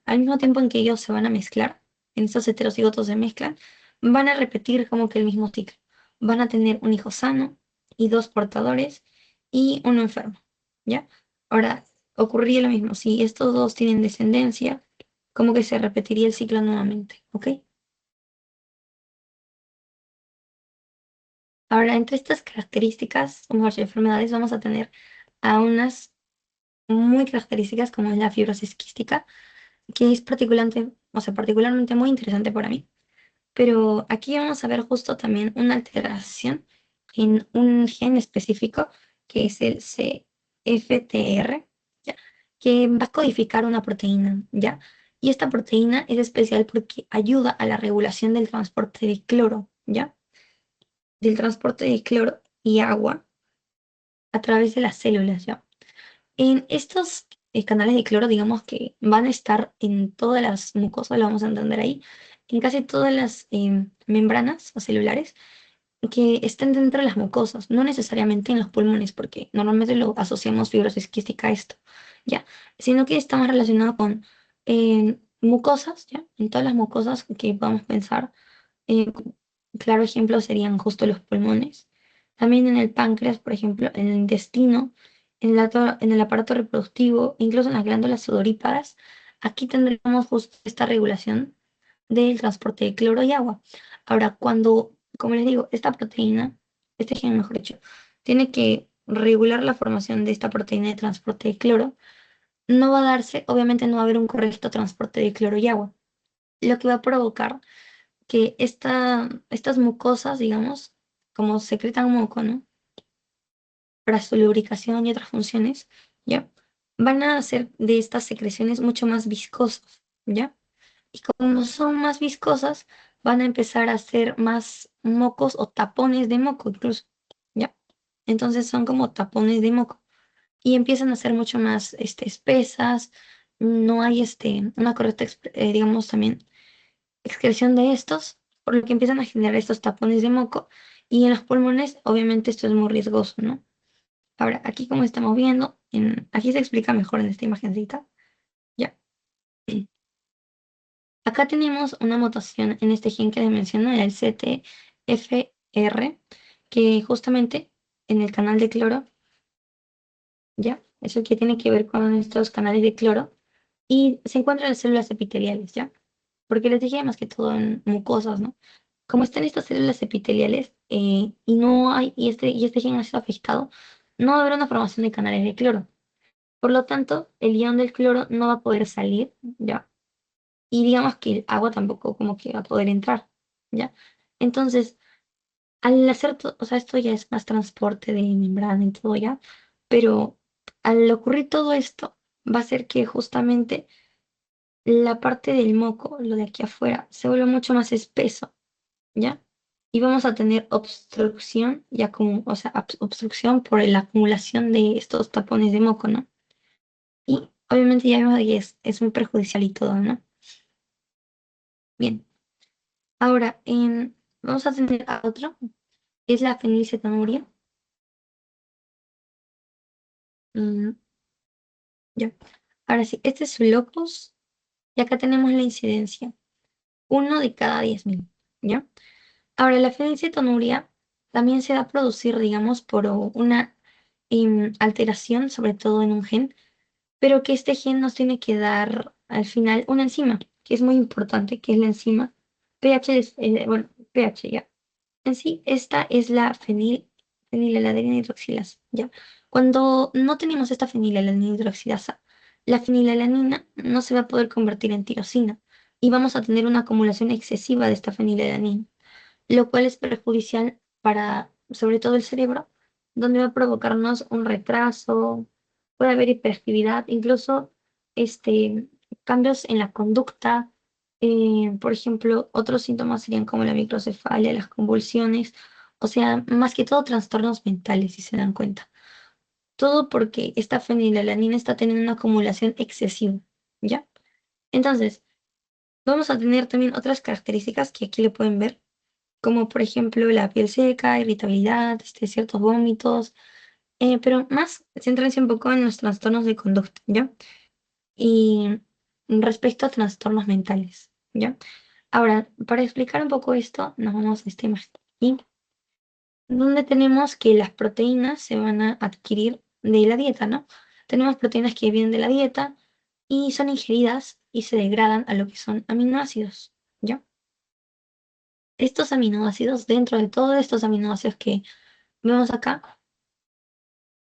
al mismo tiempo en que ellos se van a mezclar, en estos heterocigotos se mezclan, van a repetir como que el mismo ciclo. Van a tener un hijo sano y dos portadores y uno enfermo, ¿ya? Ahora, ocurriría lo mismo. Si estos dos tienen descendencia, como que se repetiría el ciclo nuevamente, ¿ok? Ahora, entre estas características, o mejor dicho, enfermedades, vamos a tener a unas muy características como es la fibrosis quística, que es particularmente, o sea, particularmente muy interesante para mí. Pero aquí vamos a ver justo también una alteración en un gen específico que es el CFTR, ¿ya? Que va a codificar una proteína, ¿ya? Y esta proteína es especial porque ayuda a la regulación del transporte de cloro, ¿ya? Del transporte de cloro y agua a través de las células, ¿ya? En estos canales de cloro, digamos que van a estar en todas las mucosas, lo vamos a entender ahí, en casi todas las membranas o celulares que estén dentro de las mucosas, no necesariamente en los pulmones, porque normalmente lo asociamos fibrosis quística a esto, ¿ya? Sino que está más relacionado con mucosas, ¿ya? En todas las mucosas que podamos pensar, eh, claro ejemplo serían justo los pulmones. También en el páncreas, por ejemplo, en el intestino, en el aparato reproductivo, incluso en las glándulas sudoríparas. Aquí tendríamos justo esta regulación del transporte de cloro y agua. Ahora, cuando, como les digo, esta proteína, este gen, mejor dicho, tiene que regular la formación de esta proteína de transporte de cloro, no va a darse, obviamente no va a haber un correcto transporte de cloro y agua, lo que va a provocar que estas mucosas, digamos, como secretan moco, ¿no? Para su lubricación y otras funciones, ¿ya? Van a hacer de estas secreciones mucho más viscosas, ¿ya? Y como son más viscosas, van a empezar a hacer más mocos o tapones de moco incluso, ¿ya? Entonces son como tapones de moco y empiezan a ser mucho más espesas, no hay una correcta, digamos, también excreción de estos, por lo que empiezan a generar estos tapones de moco y en los pulmones, obviamente esto es muy riesgoso, ¿no? Ahora, aquí como estamos viendo, aquí se explica mejor en esta imagencita, ya. Acá tenemos una mutación en este gen que les menciono, el CTFR, que justamente en el canal de cloro, ¿ya? Eso que tiene que ver con estos canales de cloro, y se encuentra en las células epiteliales, ¿ya? Porque les dije más que todo en mucosas, ¿no? Como están estas células epiteliales y no hay, y este gen ha sido afectado, no va a haber una formación de canales de cloro. Por lo tanto, el ion del cloro no va a poder salir, ¿ya? Y digamos que el agua tampoco como que va a poder entrar, ¿ya? Entonces, al hacer todo, o sea, esto ya es más transporte de membrana y todo ya, pero al ocurrir todo esto, va a ser que justamente la parte del moco, lo de aquí afuera, se vuelve mucho más espeso, ¿ya? Y vamos a tener obstrucción, ya como, o sea, obstrucción por la acumulación de estos tapones de moco, ¿no? Y obviamente ya vemos que es muy perjudicial y todo, ¿no? Bien, ahora vamos a tener a otro, que es la fenilcetonuria. Mm, ya. Ahora sí, este es su locus y acá tenemos la incidencia, 1 de cada 10.000, ¿ya? Ahora, la fenilcetonuria también se va a producir, digamos, por una alteración, sobre todo en un gen, pero que este gen nos tiene que dar al final una enzima, que es muy importante, que es la enzima pH, bueno, pH, ya. En sí, esta es la fenilalanina hidroxilasa, ¿ya? Cuando no tenemos esta fenilalanina hidroxilasa, la fenilalanina no se va a poder convertir en tirosina y vamos a tener una acumulación excesiva de esta fenilalanina, lo cual es perjudicial para, sobre todo el cerebro, donde va a provocarnos un retraso, puede haber hiperactividad, incluso este, cambios en la conducta. Por ejemplo, otros síntomas serían como la microcefalia, las convulsiones, o sea, más que todo trastornos mentales, si se dan cuenta. Todo porque esta fenilalanina está teniendo una acumulación excesiva, ¿ya? Entonces, vamos a tener también otras características que aquí le pueden ver como por ejemplo la piel seca, irritabilidad, ciertos vómitos, pero más céntrense un poco en los trastornos de conducta, ¿ya? y respecto a trastornos mentales, ¿ya? Ahora, para explicar un poco esto, nos vamos a este imagen aquí, donde tenemos que las proteínas se van a adquirir de la dieta, ¿no? Tenemos proteínas que vienen de la dieta y son ingeridas y se degradan a lo que son aminoácidos, ¿ya? Estos aminoácidos, dentro de todos estos aminoácidos que vemos acá,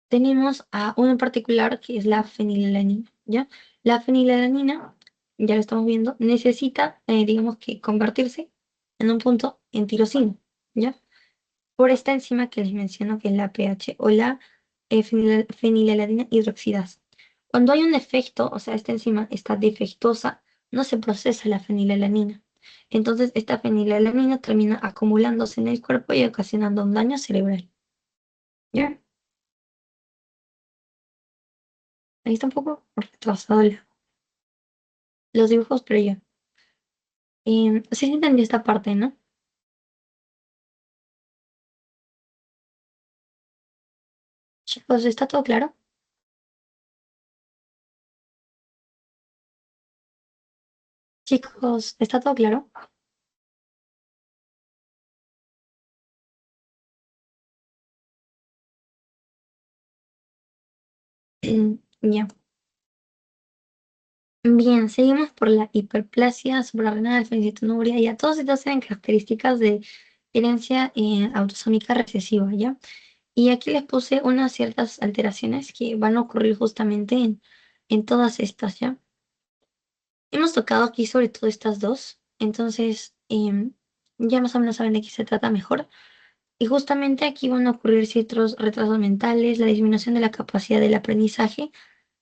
tenemos a uno en particular que es la fenilalanina, ¿ya? La fenilalanina, ya lo estamos viendo, necesita, digamos que convertirse en un punto en tirosina, ¿ya? Por esta enzima que les menciono que es la PH o la fenilalanina hidroxidasa. Cuando hay un defecto, o sea, esta enzima está defectuosa, no se procesa la fenilalanina. Entonces, esta fenilalanina termina acumulándose en el cuerpo y ocasionando un daño cerebral. ¿Ya? Ahí está un poco retrasado los dibujos, pero ya. Sí se entendió esta parte, ¿no? Chicos, ¿está todo claro? Chicos, ¿está todo claro? Ya. Bien, seguimos por la hiperplasia suprarrenal, fenilketonuria, ya todas estas eran características de herencia autosómica recesiva, ¿ya? Y aquí les puse unas ciertas alteraciones que van a ocurrir justamente en todas estas, ¿ya? Hemos tocado aquí sobre todo estas dos, entonces ya más o menos saben de qué se trata mejor. Y justamente aquí van a ocurrir ciertos retrasos mentales, la disminución de la capacidad del aprendizaje,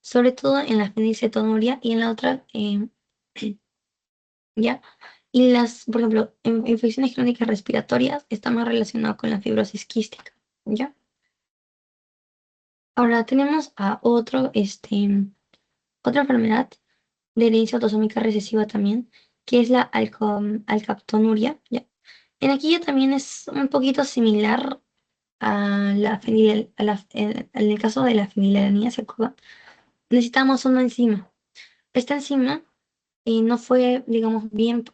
sobre todo en la fenilcetonuria y en la otra, ¿ya? Y las, por ejemplo, infecciones crónicas respiratorias están más relacionadas con la fibrosis quística, ¿ya? Ahora tenemos a otra enfermedad de herencia autosómica recesiva también, que es la alcaptonuria, ¿ya? En aquí ya también es un poquito similar a en el caso de la fenilalanina, ¿se acuerdan? Necesitamos una enzima. Esta enzima no fue, digamos, bien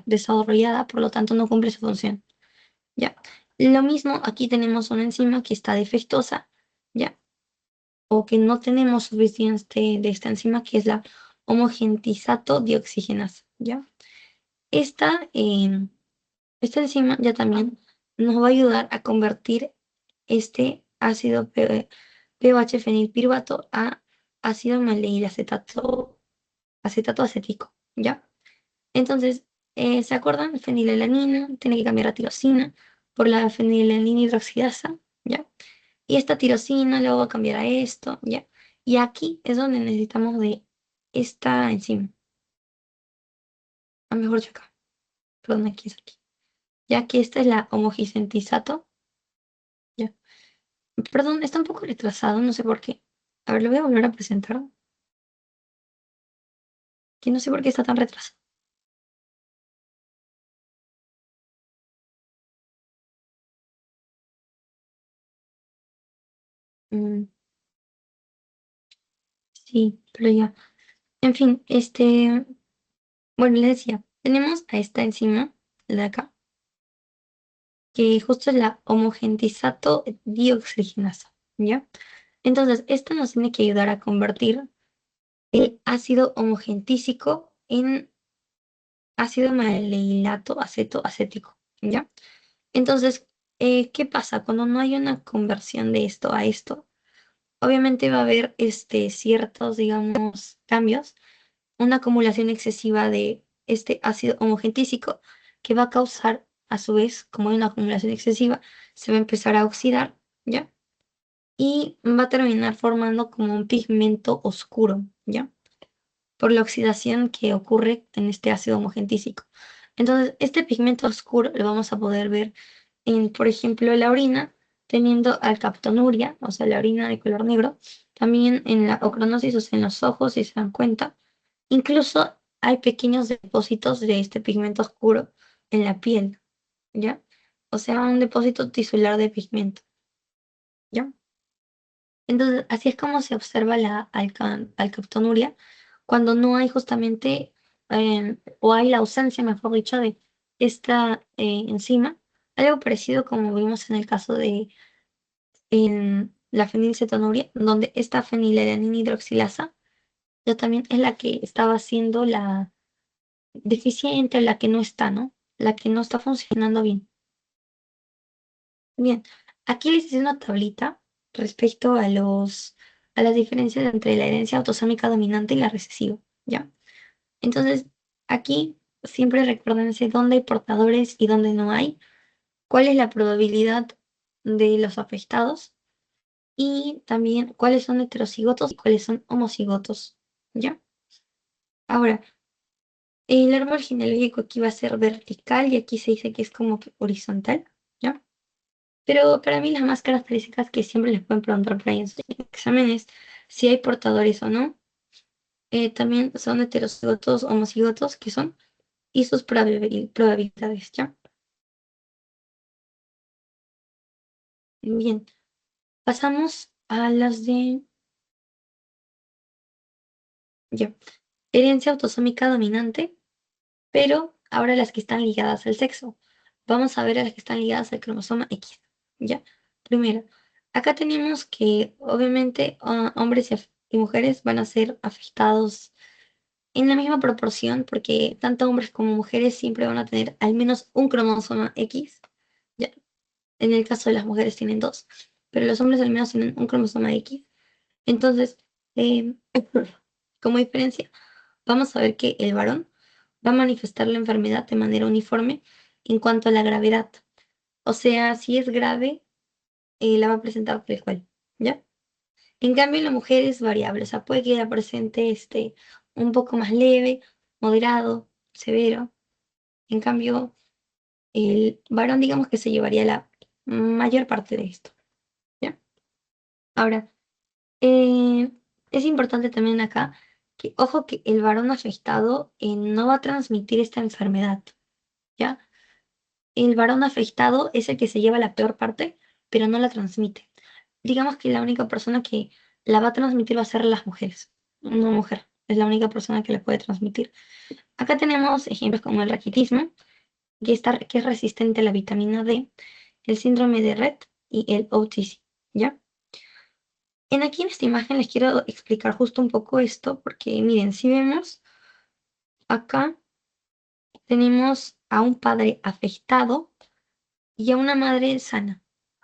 desarrollada, por lo tanto no cumple su función, ¿ya? Lo mismo, aquí tenemos una enzima que está defectuosa, ¿ya? O que no tenemos suficiente de esta enzima, que es la homogentizato dioxigenasa, ¿ya? Esta, eh, esta enzima ya también nos va a ayudar a convertir este ácido POH fenilpiruvato a ácido maleíl acetato acético, ¿ya? Entonces, ¿se acuerdan? Fenilalanina tiene que cambiar a tirosina por la fenilalanina hidroxidasa, ¿ya? Y esta tirosina luego va a cambiar a esto, ¿ya? Y aquí es donde necesitamos de esta enzima. A mejor yo acá. Perdón, aquí es aquí. Ya que esta es la homogicentisato, ¿ya? Perdón, está un poco retrasado, no sé por qué. A ver, lo voy a volver a presentar. Que no sé por qué está tan retrasado. Mm, sí, pero ya. En fin, bueno, les decía, tenemos a esta enzima, la de acá, que justo es la homogentizato dioxigenasa, ¿ya? Entonces, esto nos tiene que ayudar a convertir el ácido homogentísico en ácido maleílato acético, ¿ya? Entonces, ¿qué pasa? Cuando no hay una conversión de esto a esto, obviamente va a haber ciertos, digamos, cambios, una acumulación excesiva de este ácido homogentísico que va a causar, a su vez, como hay una acumulación excesiva, se va a empezar a oxidar, ¿ya? Y va a terminar formando como un pigmento oscuro, ¿ya? Por la oxidación que ocurre en este ácido homogentísico. Entonces, este pigmento oscuro lo vamos a poder ver en, por ejemplo, la orina, teniendo alcaptonuria, o sea, la orina de color negro, también en la ocronosis, o sea, en los ojos, si se dan cuenta. Incluso hay pequeños depósitos de este pigmento oscuro en la piel, ¿ya? O sea, un depósito tisular de pigmento, ¿ya? Entonces, así es como se observa la alcaptonuria cuando no hay justamente, o hay la ausencia, mejor dicho, de esta enzima, algo parecido como vimos en el caso de la fenilcetonuria, donde esta fenilalanina hidroxilasa ya también es la que estaba siendo la deficiente, la que no está, ¿no? La que no está funcionando bien. Bien, aquí les hice una tablita respecto a las diferencias entre la herencia autosómica dominante y la recesiva, ¿ya? Entonces, aquí siempre recuérdense dónde hay portadores y dónde no hay, cuál es la probabilidad de los afectados y también cuáles son heterocigotos y cuáles son homocigotos, ¿ya? Ahora, el árbol genealógico aquí va a ser vertical y aquí se dice que es como que horizontal, ¿ya? Pero para mí las más características que siempre les pueden preguntar por ahí en sus exámenes, si hay portadores o no, también son heterocigotos, homocigotos, que son, y sus probabilidades, ¿ya? Bien, pasamos a las de, ya, herencia autosómica dominante, pero ahora las que están ligadas al sexo. Vamos a ver a las que están ligadas al cromosoma X, ¿ya? Primero, acá tenemos que obviamente hombres y mujeres van a ser afectados en la misma proporción, porque tanto hombres como mujeres siempre van a tener al menos un cromosoma X. Ya, en el caso de las mujeres tienen dos, pero los hombres al menos tienen un cromosoma X. Entonces, eh, como diferencia, vamos a ver que el varón va a manifestar la enfermedad de manera uniforme en cuanto a la gravedad. O sea, si es grave, la va a presentar tal cual, ¿ya? En cambio, en la mujer es variable, o sea, puede que la presente un poco más leve, moderado, severo. En cambio, el varón, digamos que se llevaría la mayor parte de esto, ¿ya? Ahora, eh, es importante también acá que, ojo, que el varón afectado no va a transmitir esta enfermedad, ¿ya? El varón afectado es el que se lleva la peor parte, pero no la transmite. Digamos que la única persona que la va a transmitir va a ser las mujeres. Una mujer es la única persona que la puede transmitir. Acá tenemos ejemplos como el raquitismo, que es resistente a la vitamina D, el síndrome de Rett y el autismo, ¿ya? En esta imagen les quiero explicar justo un poco esto, porque miren, si vemos acá tenemos a un padre afectado y a una madre sana,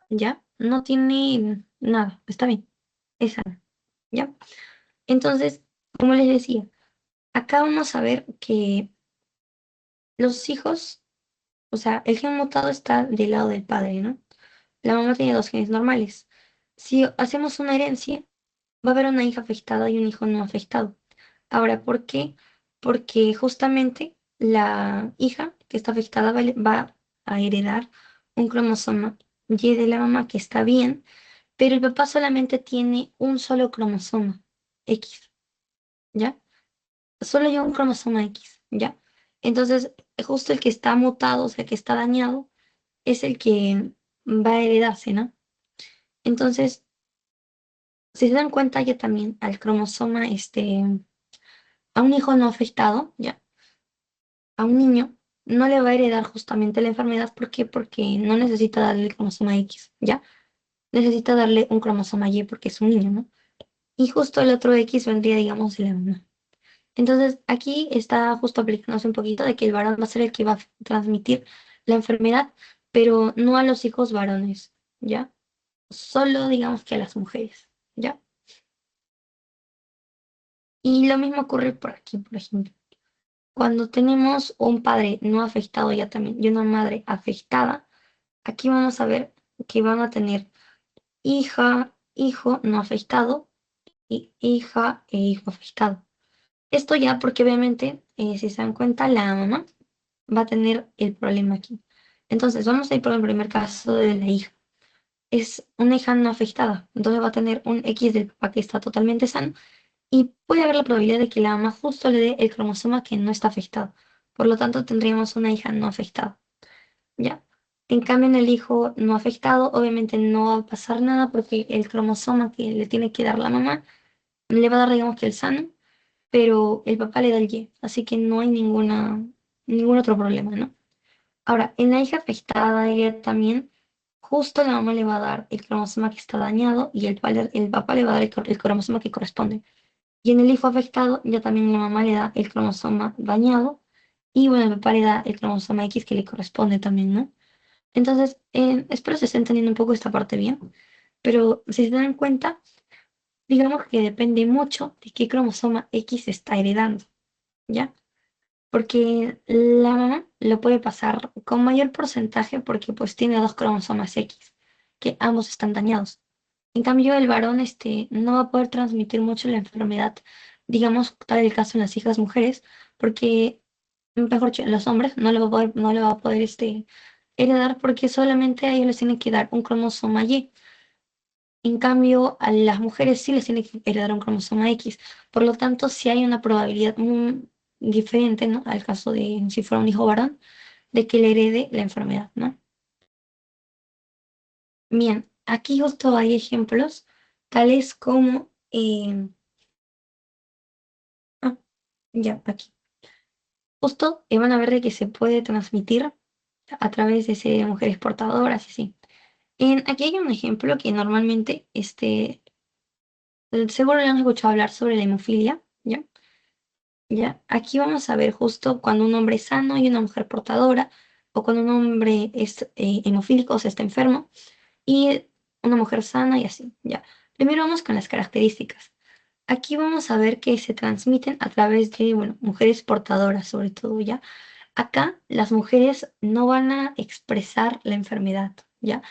¿ya? No tiene nada, está bien, es sana, ¿ya? Entonces, como les decía, acá vamos a ver que los hijos, o sea, el gen mutado está del lado del padre, ¿no? La mamá tiene dos genes normales. Si hacemos una herencia, va a haber una hija afectada y un hijo no afectado. Ahora, ¿por qué? Porque justamente la hija que está afectada va a heredar un cromosoma Y de la mamá que está bien, pero el papá solamente tiene un solo cromosoma X, ¿ya? Solo lleva un cromosoma X, ¿ya? Entonces, justo el que está mutado, o sea, que está dañado, es el que va a heredarse, ¿no? Entonces, si se dan cuenta, ya también al cromosoma, a un hijo no afectado, ya, a un niño, no le va a heredar justamente la enfermedad. ¿Por qué? Porque no necesita darle el cromosoma X, ya. Necesita darle un cromosoma Y porque es un niño, ¿no? Y justo el otro X vendría, digamos, de la mamá. Entonces, aquí está justo aplicándose un poquito de que el varón va a ser el que va a transmitir la enfermedad, pero no a los hijos varones, ¿ya? Solo, digamos, que a las mujeres, ¿ya? Y lo mismo ocurre por aquí, por ejemplo. Cuando tenemos un padre no afectado ya también y una madre afectada, aquí vamos a ver que van a tener hija, hijo no afectado y hija e hijo afectado. Esto ya porque obviamente, si se dan cuenta, la mamá va a tener el problema aquí. Entonces, vamos a ir por el primer caso de la hija. Es una hija no afectada, entonces va a tener un X del papá que está totalmente sano y puede haber la probabilidad de que la mamá justo le dé el cromosoma que no está afectado. Por lo tanto, tendríamos una hija no afectada, ¿ya? En cambio, en el hijo no afectado, obviamente no va a pasar nada porque el cromosoma que le tiene que dar la mamá le va a dar, digamos que el sano, pero el papá le da el Y, así que no hay ningún otro problema, ¿no? Ahora, en la hija afectada, ella también, justo la mamá le va a dar el cromosoma que está dañado y el papá le va a dar el cromosoma que corresponde. Y en el hijo afectado, ya también la mamá le da el cromosoma dañado y bueno, el papá le da el cromosoma X que le corresponde también, ¿no? Entonces, espero se esté entendiendo un poco esta parte bien, pero si se dan cuenta, digamos que depende mucho de qué cromosoma X se está heredando, ¿ya? Porque la mamá lo puede pasar con mayor porcentaje porque pues tiene dos cromosomas X, que ambos están dañados. En cambio, el varón no va a poder transmitir mucho la enfermedad, digamos, tal el caso en las hijas mujeres, porque, mejor dicho, en los hombres no le va a poder heredar porque solamente a ellos les tiene que dar un cromosoma Y. En cambio, a las mujeres sí les tiene que heredar un cromosoma X. Por lo tanto, sí hay una probabilidad muy diferente, ¿no? Al caso de si fuera un hijo varón, de que le herede la enfermedad, ¿no? Bien, aquí justo hay ejemplos, tales como, ah, ya, aquí. Justo van a ver de que se puede transmitir a través de mujeres portadoras y así. Aquí hay un ejemplo que normalmente, seguro le han escuchado hablar sobre la hemofilia, ¿ya? ¿Ya? Aquí vamos a ver justo cuando un hombre es sano y una mujer portadora, o cuando un hombre es hemofílico, o sea, está enfermo, y una mujer sana y así, ¿ya? Primero vamos con las características. Aquí vamos a ver que se transmiten a través de, bueno, mujeres portadoras sobre todo, ¿ya? Acá las mujeres no van a expresar la enfermedad, ¿ya?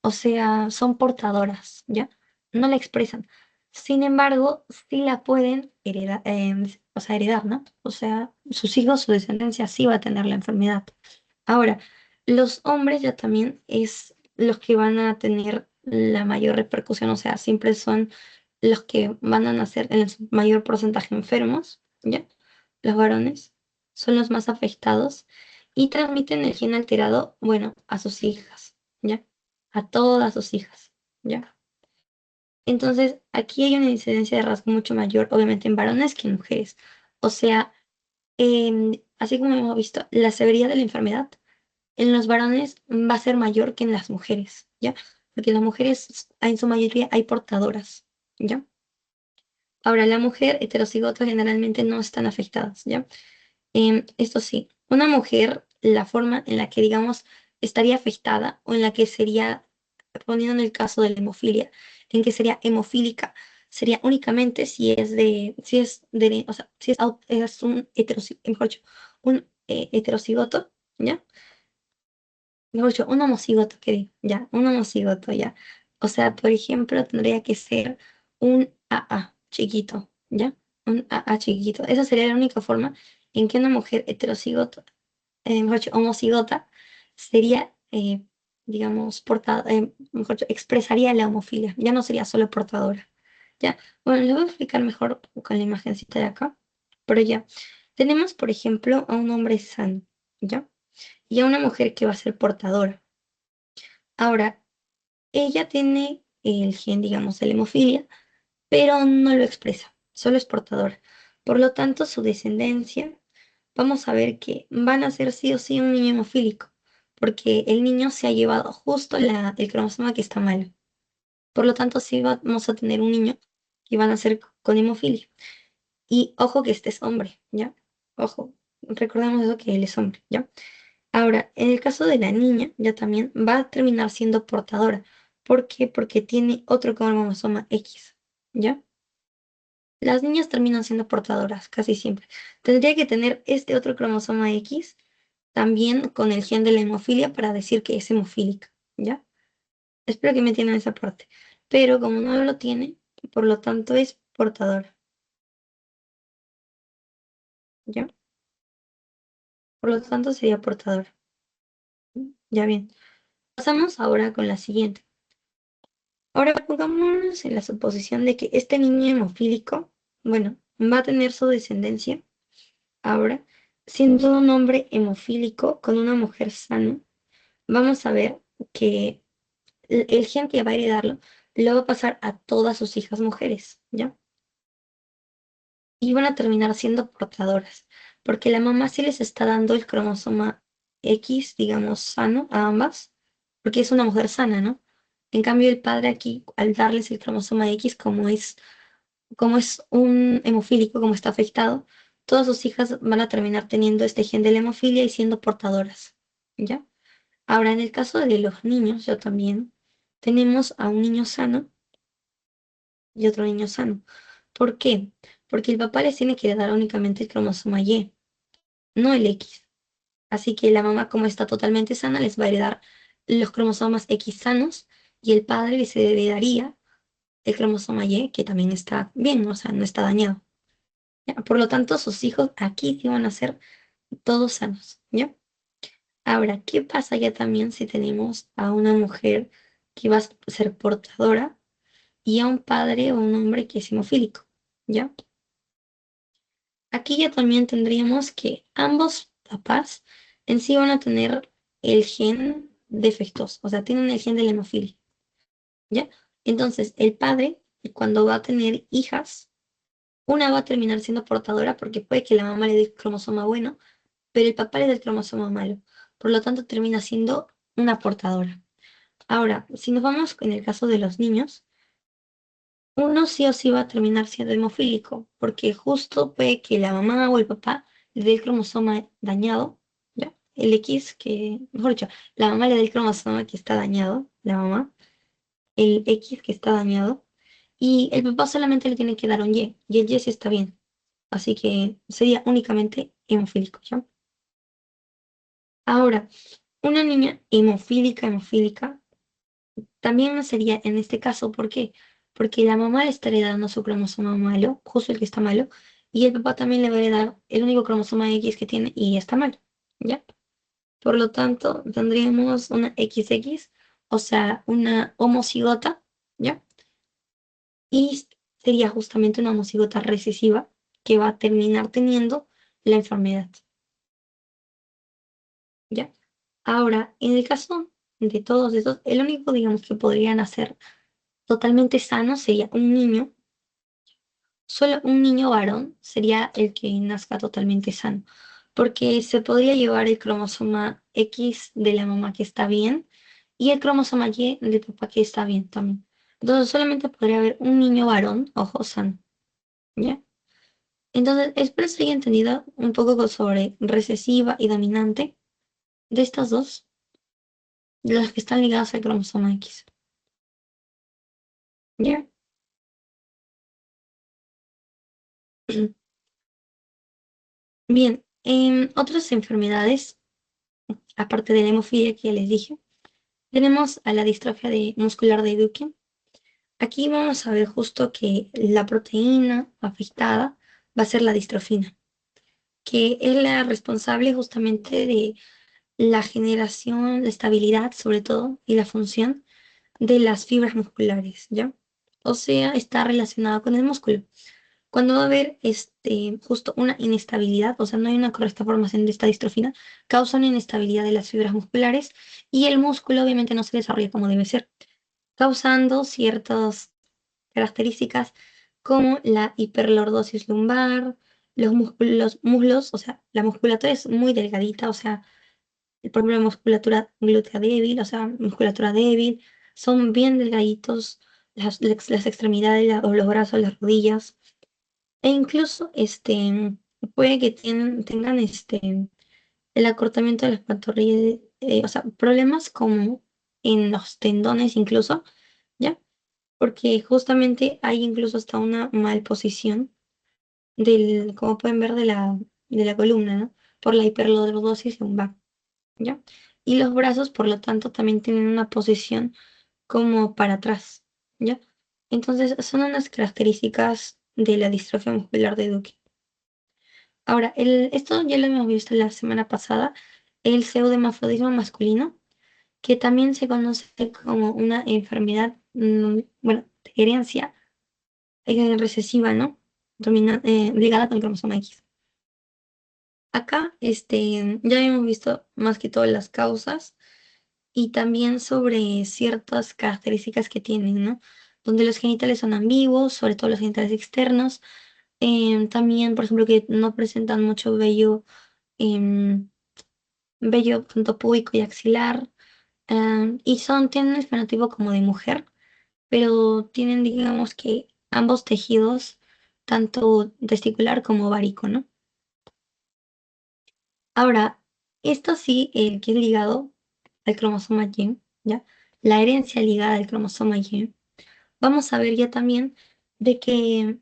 O sea, son portadoras, ¿ya? No la expresan. Sin embargo, sí la pueden heredar, o sea, heredar, ¿no? O sea, sus hijos, su descendencia sí va a tener la enfermedad. Ahora, los hombres ya también es los que van a tener la mayor repercusión, o sea, siempre son los que van a nacer en su mayor porcentaje enfermos, ¿ya? Los varones son los más afectados y transmiten el gen alterado, bueno, a sus hijas, ¿ya? A todas sus hijas, ¿ya? Entonces, aquí hay una incidencia de rasgo mucho mayor, obviamente, en varones que en mujeres. O sea, así como hemos visto, la severidad de la enfermedad en los varones va a ser mayor que en las mujeres, ¿ya? Porque las mujeres, en su mayoría, hay portadoras, ¿ya? Ahora, la mujer heterocigota generalmente no están afectadas, ¿ya? Esto sí, una mujer, la forma en la que, digamos, estaría afectada o en la que sería, poniendo en el caso de la hemofilia, en que sería hemofílica, sería únicamente o sea, si es un mejor dicho, un heterocigoto, ¿ya? Mejor dicho, un homocigoto, ¿qué digo? Ya, un homocigoto, ya. O sea, por ejemplo, tendría que ser un AA chiquito, ¿ya? Un AA chiquito. Esa sería la única forma en que una mujer heterocigota, mejor dicho, homocigota, sería, digamos, portada, mejor dicho, expresaría la homofilia. Ya no sería solo portadora, ¿ya? Bueno, les voy a explicar mejor con la imagencita de acá, pero ya. Tenemos, por ejemplo, a un hombre sano, ¿ya? Y a una mujer que va a ser portadora. Ahora, ella tiene el gen, digamos, de la hemofilia, pero no lo expresa, solo es portadora. Por lo tanto, su descendencia, vamos a ver que van a ser sí o sí un niño hemofílico, porque el niño se ha llevado justo el cromosoma que está malo. Por lo tanto, sí vamos a tener un niño que van a ser con hemofilia. Y ojo que este es hombre, ¿ya? Ojo, recordemos eso que él es hombre, ¿ya? Ahora, en el caso de la niña, ya también va a terminar siendo portadora. ¿Por qué? Porque tiene otro cromosoma X, ¿ya? Las niñas terminan siendo portadoras, casi siempre. Tendría que tener este otro cromosoma X también con el gen de la hemofilia para decir que es hemofílica, ¿ya? Espero que me entiendan esa parte. Pero como no lo tiene, por lo tanto es portadora, ¿ya? Por lo tanto sería portadora. Ya bien. Pasamos ahora con la siguiente. Ahora pongámonos en la suposición de que este niño hemofílico, bueno, va a tener su descendencia ahora, siendo un hombre hemofílico con una mujer sana. vamos a ver que el gen que va a heredarlo lo va a pasar a todas sus hijas mujeres, ¿ya? Y van a terminar siendo portadoras, porque la mamá sí les está dando el cromosoma X, digamos, sano a ambas, porque es una mujer sana, ¿no? En cambio, el padre aquí, al darles el cromosoma X, como es un hemofílico, como está afectado, todas sus hijas van a terminar teniendo este gen de la hemofilia y siendo portadoras, ¿ya? Ahora, en el caso de los niños, yo también, tenemos a un niño sano y otro niño sano. ¿Por qué? Porque el papá les tiene que dar únicamente el cromosoma Y, no el X. Así que la mamá, como está totalmente sana, les va a heredar los cromosomas X sanos y el padre les heredaría el cromosoma Y, que también está bien, o sea, no está dañado. ¿Ya? Por lo tanto, sus hijos aquí sí van a ser todos sanos, ¿ya? Ahora, ¿qué pasa ya también si tenemos a una mujer que va a ser portadora y a un padre o un hombre que es hemofílico? ¿Ya? Aquí ya también tendríamos que ambos papás en sí van a tener el gen defectuoso, o sea, tienen el gen de la hemofilia, ¿ya? Entonces, el padre, cuando va a tener hijas, una va a terminar siendo portadora porque puede que la mamá le dé el cromosoma bueno, pero el papá le da el cromosoma malo. Por lo tanto, termina siendo una portadora. Ahora, si nos vamos en el caso de los niños, uno sí o sí va a terminar siendo hemofílico, porque justo puede que la mamá o el papá le dé el cromosoma dañado, ¿ya? El X que, mejor dicho, la mamá le da el cromosoma que está dañado, la mamá, el X que está dañado, y el papá solamente le tiene que dar un y el Y sí está bien. Así que sería únicamente hemofílico, ¿ya? Ahora, una niña hemofílica, también no sería en este caso, ¿por qué? Porque la mamá le está heredando su cromosoma malo, justo el que está malo, y el papá también le va a heredar el único cromosoma X que tiene y está mal, ¿ya? Por lo tanto, tendríamos una XX, o sea, una homocigota, ¿ya? Y sería justamente una homocigota recesiva que va a terminar teniendo la enfermedad, ¿ya? Ahora, en el caso de todos estos, el único, digamos, que podrían hacer totalmente sano sería un niño. Solo un niño varón sería el que nazca totalmente sano, porque se podría llevar el cromosoma X de la mamá que está bien y el cromosoma Y del papá que está bien también. Entonces solamente podría haber un niño varón, ojo, sano, ¿ya? Entonces espero que haya entendido un poco sobre recesiva y dominante de estas dos, de las que están ligadas al cromosoma X, ¿ya? Bien, otras enfermedades, aparte de la hemofilia que ya les dije, tenemos a la distrofia muscular de Duchenne. Aquí vamos a ver justo que la proteína afectada va a ser la distrofina, que es la responsable justamente de la generación, la estabilidad sobre todo y la función de las fibras musculares, ¿ya? O sea, está relacionada con el músculo. Cuando va a haber justo una inestabilidad, o sea, no hay una correcta formación de esta distrofina, causa una inestabilidad de las fibras musculares y el músculo obviamente no se desarrolla como debe ser, causando ciertas características como la hiperlordosis lumbar, los muslos, o sea, la musculatura es muy delgadita, o sea, por ejemplo, la musculatura glútea débil, o sea, musculatura débil, son bien delgaditos las extremidades, o los brazos, las rodillas, e incluso puede que tengan el acortamiento de las pantorrillas, o sea, problemas como en los tendones incluso, ¿ya? Porque justamente hay incluso hasta una malposición como pueden ver, de la columna, ¿no? Por la hiperlordosis lumbar, ¿ya? Y los brazos, por lo tanto, también tienen una posición como para atrás, ¿ya? Entonces, son unas características de la distrofia muscular de Duchenne. Ahora, esto ya lo hemos visto la semana pasada, el pseudohermafrodismo masculino, que también se conoce como una enfermedad, bueno, de herencia recesiva, ¿no? Ligada con el cromosoma X. Acá, ya hemos visto más que todas las causas. y también sobre ciertas características que tienen, ¿no? Donde los genitales son ambiguos, sobre todo los genitales externos. También, por ejemplo, que no presentan mucho em, vello tanto púbico y axilar. Y tienen el fenotipo como de mujer, pero tienen, digamos que ambos tejidos, tanto testicular como ovárico, ¿no? Ahora, esto sí, que es ligado al cromosoma Y, ¿ya? La herencia ligada al cromosoma Y. Vamos a ver ya también de que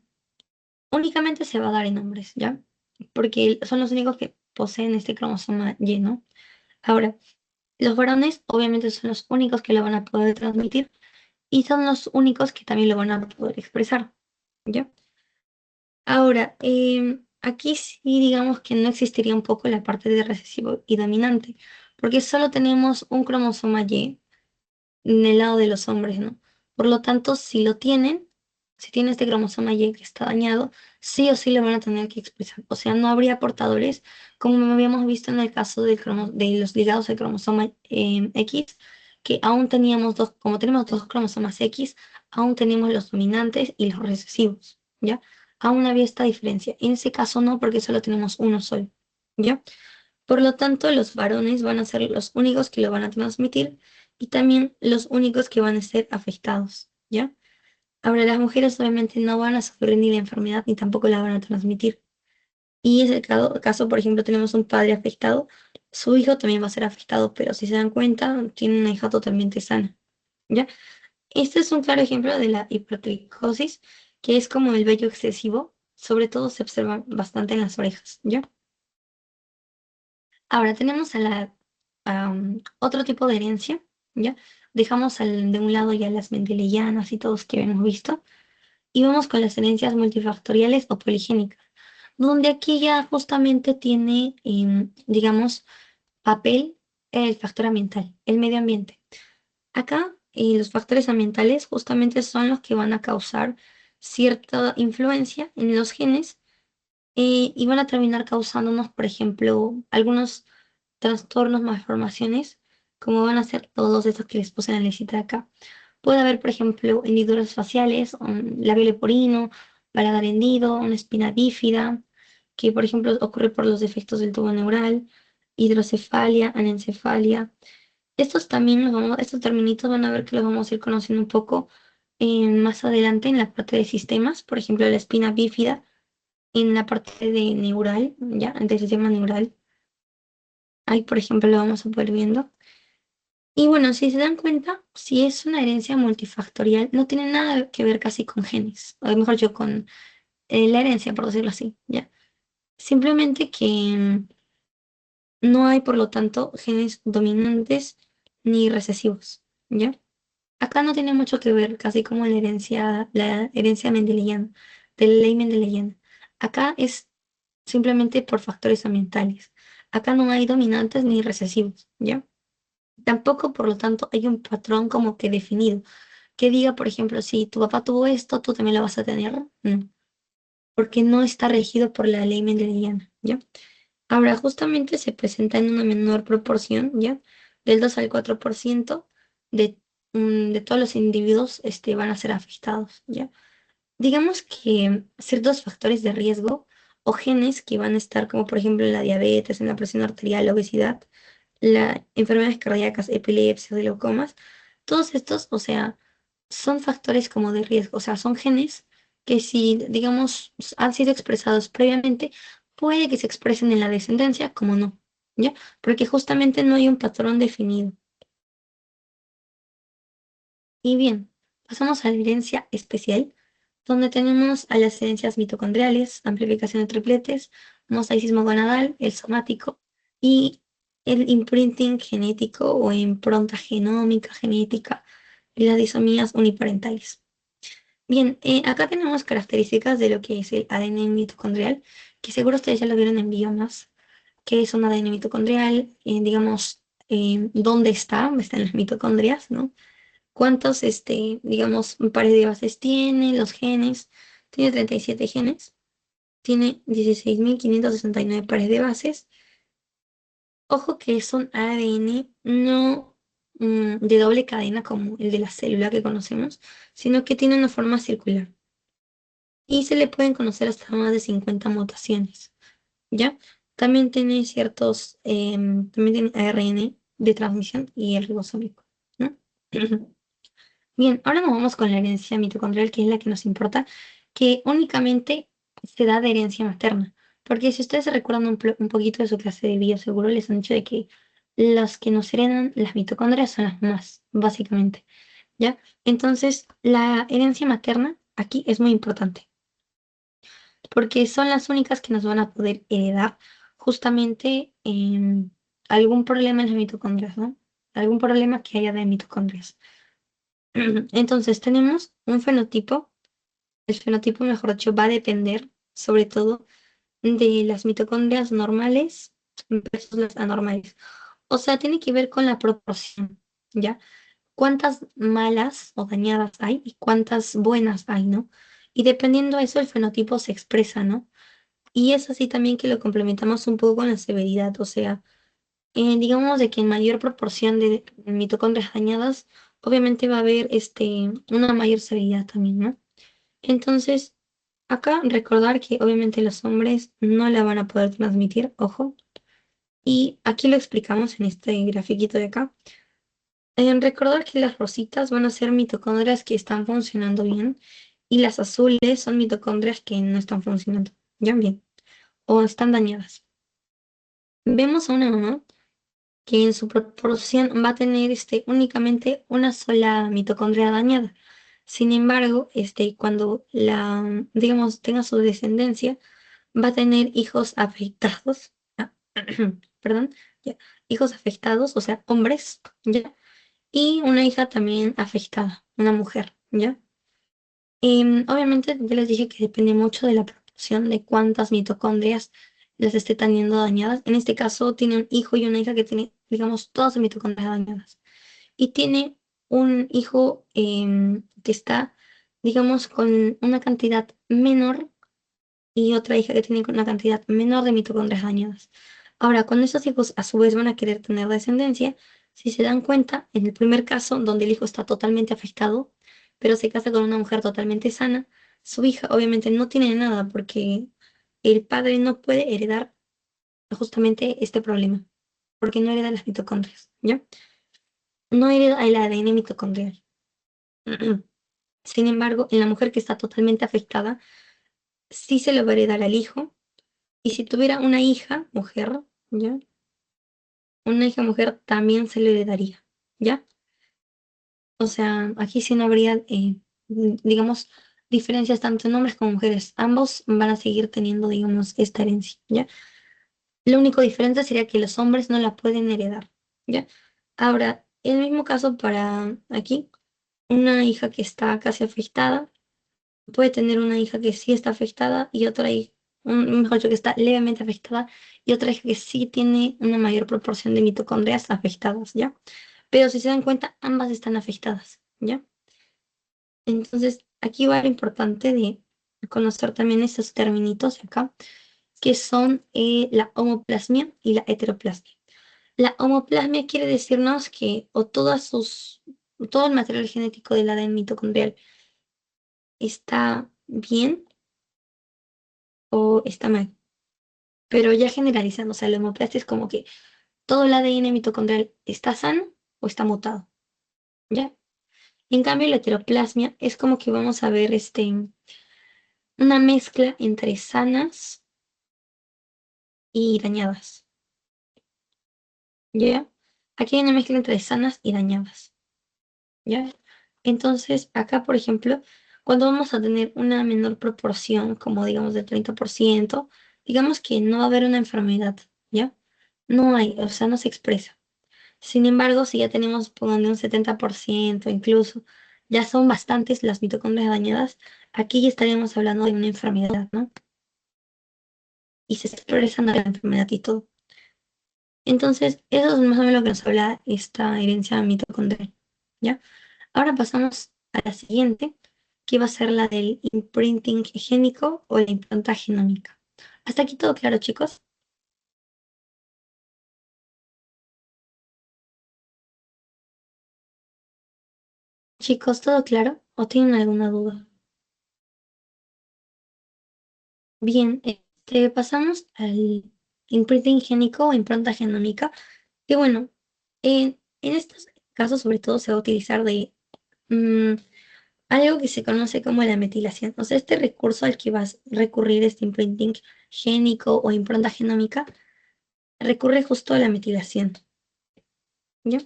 únicamente se va a dar en hombres, ¿ya? Porque son los únicos que poseen este cromosoma Y, ¿no? Ahora, los varones obviamente son los únicos que lo van a poder transmitir y son los únicos que también lo van a poder expresar, ¿ya? Ahora, aquí sí digamos que no existiría un poco la parte de recesivo y dominante, porque solo tenemos un cromosoma Y en el lado de los hombres, ¿no? Por lo tanto, si lo tienen, si tiene este cromosoma Y que está dañado, sí o sí lo van a tener que expresar. O sea, no habría portadores, como habíamos visto en el caso de los ligados al cromosoma X, que aún teníamos dos, como tenemos dos cromosomas X, aún tenemos los dominantes y los recesivos, ¿ya? Aún había esta diferencia. En ese caso no, porque solo tenemos uno solo, ¿ya? Por lo tanto, los varones van a ser los únicos que lo van a transmitir y también los únicos que van a ser afectados, ¿ya? Ahora, las mujeres obviamente no van a sufrir ni la enfermedad ni tampoco la van a transmitir. Y es el caso, por ejemplo, tenemos un padre afectado, su hijo también va a ser afectado, pero si se dan cuenta, tiene una hija totalmente sana, ¿ya? Este es un claro ejemplo de la hipertricosis, que es como el vello excesivo, sobre todo se observa bastante en las orejas, ¿ya? Ahora tenemos otro tipo de herencia, ¿ya? Dejamos de un lado ya las mendeleyanas y todos que hemos visto, y vamos con las herencias multifactoriales o poligénicas, donde aquí ya justamente tiene, digamos, papel el factor ambiental, el medio ambiente. Acá, los factores ambientales justamente son los que van a causar cierta influencia en los genes y van a terminar causándonos, por ejemplo, algunos trastornos, malformaciones, como van a ser todos estos que les puse en la lista de acá. Puede haber, por ejemplo, hendiduras faciales, un labio leporino, paladar hendido, una espina bífida, que por ejemplo ocurre por los defectos del tubo neural, hidrocefalia, anencefalia. Estos también estos términos van a ver que los vamos a ir conociendo un poco más adelante en la parte de sistemas, por ejemplo, la espina bífida en la parte de neural, ya, del sistema neural. Ahí, por ejemplo, lo vamos a poder viendo. Y bueno, si se dan cuenta, si es una herencia multifactorial, no tiene nada que ver casi con genes, o mejor yo, con la herencia, por decirlo así, ya. Simplemente que no hay, por lo tanto, genes dominantes ni recesivos, ¿ya? Acá no tiene mucho que ver, casi como la herencia mendeliana, de la ley mendeliana. Acá es simplemente por factores ambientales. Acá no hay dominantes ni recesivos, ¿ya? Tampoco, por lo tanto, hay un patrón como que definido, que diga, por ejemplo, si tu papá tuvo esto, tú también lo vas a tener. No, porque no está regido por la ley mendeliana, ¿ya? Ahora, justamente se presenta en una menor proporción, ¿ya? Del 2 al 4% de, de todos los individuos van a ser afectados, ¿ya? Digamos que ciertos factores de riesgo o genes que van a estar, como por ejemplo en la diabetes, en la presión arterial, la obesidad, las enfermedades cardíacas, epilepsia, glaucomas, todos estos, o sea, son factores como de riesgo, o sea, son genes que si, digamos, han sido expresados previamente, puede que se expresen en la descendencia, como no, ¿ya? Porque justamente no hay un patrón definido. Y bien, pasamos a la herencia especial, donde tenemos a las herencias mitocondriales, amplificación de tripletes, mosaicismo gonadal, el somático y el imprinting genético o impronta genómica genética y las disomías uniparentales. Bien, acá tenemos características de lo que es el ADN mitocondrial, que seguro ustedes ya lo vieron en biomas, que es un ADN mitocondrial, digamos, dónde está, en las mitocondrias, ¿no? ¿Cuántos, digamos, pares de bases tiene, los genes? Tiene 37 genes, tiene 16.569 pares de bases. Ojo que es un ADN no de doble cadena como el de la célula que conocemos, sino que tiene una forma circular. Y se le pueden conocer hasta más de 50 mutaciones, ¿ya? También tiene también tiene ARN de transmisión y el ribosómico, ¿no? Bien, ahora nos vamos con la herencia mitocondrial, que es la que nos importa, que únicamente se da de herencia materna. Porque si ustedes se recuerdan un poquito de su clase de vida, seguro les han dicho de que las que nos heredan las mitocondrias son las mamás, básicamente, ¿ya? Entonces, la herencia materna aquí es muy importante, porque son las únicas que nos van a poder heredar justamente algún problema en las mitocondrias, ¿no? Algún problema que haya de mitocondrias. Entonces, tenemos un fenotipo. El fenotipo, mejor dicho, va a depender sobre todo de las mitocondrias normales versus las anormales. O sea, tiene que ver con la proporción, ¿ya? Cuántas malas o dañadas hay y cuántas buenas hay, ¿no? Y dependiendo de eso, el fenotipo se expresa, ¿no? Y es así también que lo complementamos un poco con la severidad, o sea, digamos de que en mayor proporción de mitocondrias dañadas, obviamente va a haber una mayor severidad también, ¿no? Entonces, acá recordar que obviamente los hombres no la van a poder transmitir, ojo, y aquí lo explicamos en este grafiquito de acá. En recordar que las rositas van a ser mitocondrias que están funcionando bien y las azules son mitocondrias que no están funcionando, ya bien, o están dañadas. Vemos a una mamá que en su proporción va a tener únicamente una sola mitocondria dañada. Sin embargo, cuando digamos, tenga su descendencia, va a tener hijos afectados, perdón, ya, hijos afectados, o sea, hombres, ¿ya? Y una hija también afectada, una mujer, ¿ya? Obviamente, ya les dije que depende mucho de la proporción de cuántas mitocondrias las esté teniendo dañadas. En este caso, tiene un hijo y una hija que tiene, digamos, todas sus mitocondrias dañadas. Y tiene un hijo que está, digamos, con una cantidad menor y otra hija que tiene una cantidad menor de mitocondrias dañadas. Ahora, cuando esos hijos a su vez van a querer tener descendencia, si se dan cuenta, en el primer caso, donde el hijo está totalmente afectado, pero se casa con una mujer totalmente sana, su hija obviamente no tiene nada porque el padre no puede heredar justamente este problema, porque no hereda las mitocondrias, ¿ya? No hereda el ADN mitocondrial. Sin embargo, en la mujer que está totalmente afectada, sí se lo va a heredar al hijo. Y si tuviera una hija, mujer, ¿ya? Una hija mujer también se le heredaría, ¿ya? O sea, aquí sí no habría, digamos, diferencias tanto en hombres como mujeres. Ambos van a seguir teniendo, digamos, esta herencia, ¿ya? Lo único diferente sería que los hombres no la pueden heredar, ¿ya? Ahora, el mismo caso para aquí, una hija que está casi afectada puede tener una hija que sí está afectada y otra hija, mejor dicho, que está levemente afectada y otra hija que sí tiene una mayor proporción de mitocondrias afectadas, ¿ya? Pero si se dan cuenta, ambas están afectadas, ¿ya? Entonces, aquí va lo importante de conocer también estos terminitos acá, que son la homoplasmia y la heteroplasmia. La homoplasmia quiere decirnos que todo el material genético del ADN mitocondrial está bien o está mal. Pero ya generalizando, o sea, la hemoplastia es como que todo el ADN mitocondrial está sano o está mutado, ¿ya? En cambio, la heteroplasmia es como que vamos a ver una mezcla entre sanas y dañadas, ¿ya? Aquí hay una mezcla entre sanas y dañadas, ¿ya? Entonces, acá, por ejemplo, cuando vamos a tener una menor proporción, como digamos del 30%, digamos que no va a haber una enfermedad, ¿ya? No hay, o sea, no se expresa. Sin embargo, si ya tenemos, pónganle un 70% incluso, ya son bastantes las mitocondrias dañadas, aquí ya estaríamos hablando de una enfermedad, ¿no? Y se está expresando la enfermedad y todo. Entonces, eso es más o menos lo que nos habla esta herencia mitocondrial, ¿ya? Ahora pasamos a la siguiente, que va a ser la del imprinting génico o la impronta genómica. ¿Hasta aquí todo claro, chicos? chicos, ¿todo claro? ¿O tienen alguna duda? Bien, pasamos al imprinting génico o impronta genómica, que bueno, en estos casos sobre todo se va a utilizar de mm, algo que se conoce como la metilación. O sea, este recurso al que vas a recurrir, este imprinting génico o impronta genómica, recurre justo a la metilación, ¿ya?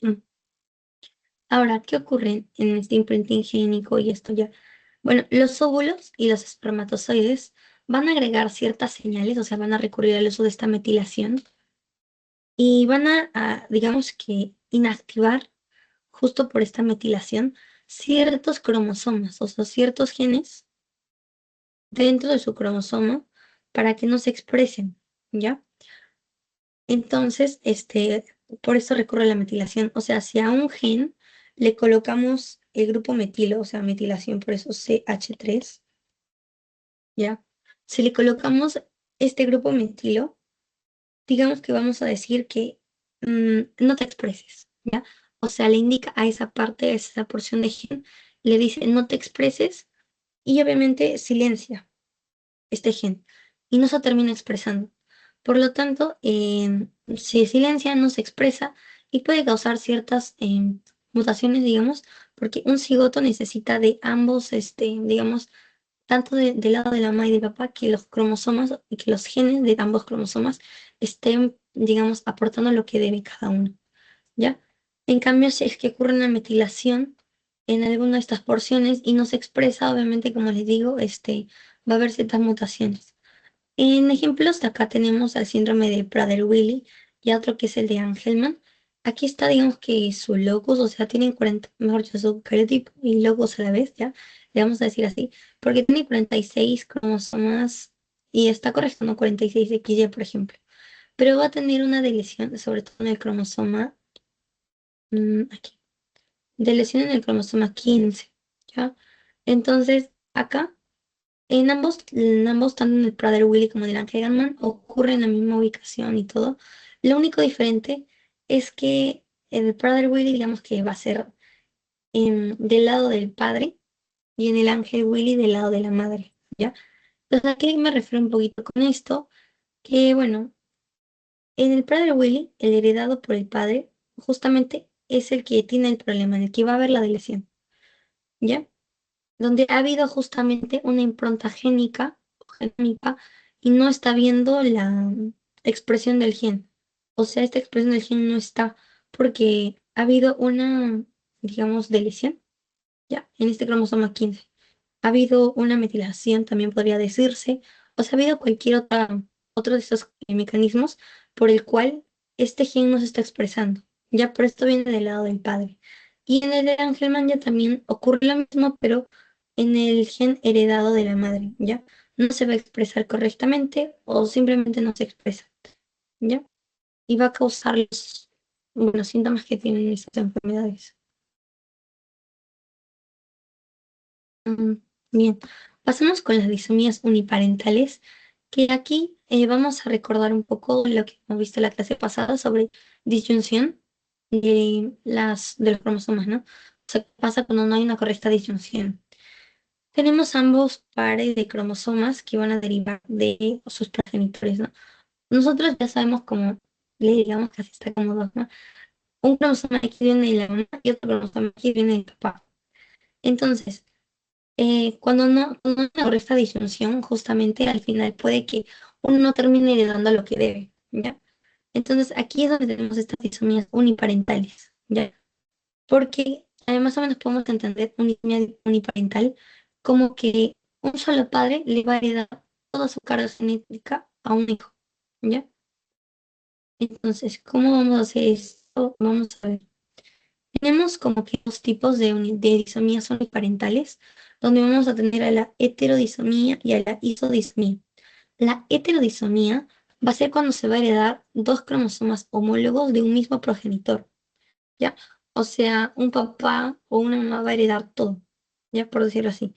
Mm. Ahora, ¿qué ocurre en este imprinting génico y esto ya? Bueno, los óvulos y los espermatozoides van a agregar ciertas señales, o sea, van a recurrir al uso de esta metilación y van digamos que, inactivar justo por esta metilación ciertos cromosomas, o sea, ciertos genes dentro de su cromosoma para que no se expresen, ¿ya? Entonces, por eso recurre a la metilación. O sea, si a un gen le colocamos el grupo metilo, o sea, metilación, por eso CH3, ¿ya? Si le colocamos este grupo metilo, digamos que vamos a decir que no te expreses, ¿ya? O sea, le indica a esa parte, a esa porción de gen, le dice no te expreses y obviamente silencia este gen y no se termina expresando. Por lo tanto, se silencia, no se expresa y puede causar ciertas mutaciones, digamos, porque un cigoto necesita de ambos, digamos, tanto del lado de la mamá y del papá, que los cromosomas y que los genes de ambos cromosomas estén, digamos, aportando lo que debe cada uno, ¿ya? En cambio, si es que ocurre una metilación en alguna de estas porciones y no se expresa, obviamente, como les digo, va a haber ciertas mutaciones. En ejemplos, de acá tenemos al síndrome de Prader-Willi y otro que es el de Angelman. Aquí está, digamos que su locus, o sea, tienen 40, mejor dicho, su cariotipo y locus a la vez, ¿ya? Le vamos a decir así, porque tiene 46 cromosomas y está correcto, ¿no? 46XY, por ejemplo. Pero va a tener una deleción, sobre todo en el cromosoma, aquí, deleción en el cromosoma 15, ¿ya? Entonces, acá en ambos, tanto en el Prader-Willi como en el Angelman, ocurre en la misma ubicación y todo. Lo único diferente es que en el Prader-Willi, digamos que va a ser del lado del padre y en el Angel-Willi del lado de la madre, ¿ya? Entonces, ¿a qué me refiero un poquito con esto? Que, bueno, en el Prader-Willi, el heredado por el padre, justamente es el que tiene el problema, en el que va a haber la deleción, ¿ya? Donde ha habido justamente una impronta génica, genómica, y no está viendo la expresión del gen. O sea, esta expresión del gen no está porque ha habido una, digamos, deleción, ya, en este cromosoma 15. Ha habido una metilación, también podría decirse, o sea, ha habido cualquier otro de estos mecanismos por el cual este gen no se está expresando. Ya, pero esto viene del lado del padre. Y en el de Angelman ya también ocurre lo mismo, pero en el gen heredado de la madre, ¿ya? No se va a expresar correctamente o simplemente no se expresa, ¿ya? Y va a causar los síntomas que tienen estas enfermedades. Mm, Bien, pasamos con las disomías uniparentales, que aquí vamos a recordar un poco lo que hemos visto en la clase pasada sobre disyunción de los cromosomas, ¿no? O sea, ¿qué pasa cuando no hay una correcta disyunción? Tenemos ambos pares de cromosomas que van a derivar de sus progenitores, ¿no? Nosotros ya sabemos cómo, le digamos que así está como dos, ¿no? Un cromosoma X viene de la mamá y otro cromosoma X viene del papá. Entonces, cuando no hay una correcta disyunción, justamente al final puede que uno no termine heredando lo que debe, ¿ya? Entonces aquí es donde tenemos estas disomías uniparentales, ¿ya? Porque más o menos podemos entender una disomía uniparental como que un solo padre le va a heredar toda su carga genética a un hijo, ¿ya? Entonces, ¿cómo vamos a hacer esto? Vamos a ver. Tenemos como que dos tipos de disomías uniparentales, donde vamos a tener a la heterodisomía y a la isodisomía. La heterodisomía va a ser cuando se va a heredar dos cromosomas homólogos de un mismo progenitor, ¿ya? O sea, un papá o una mamá va a heredar todo, ¿ya? Por decirlo así.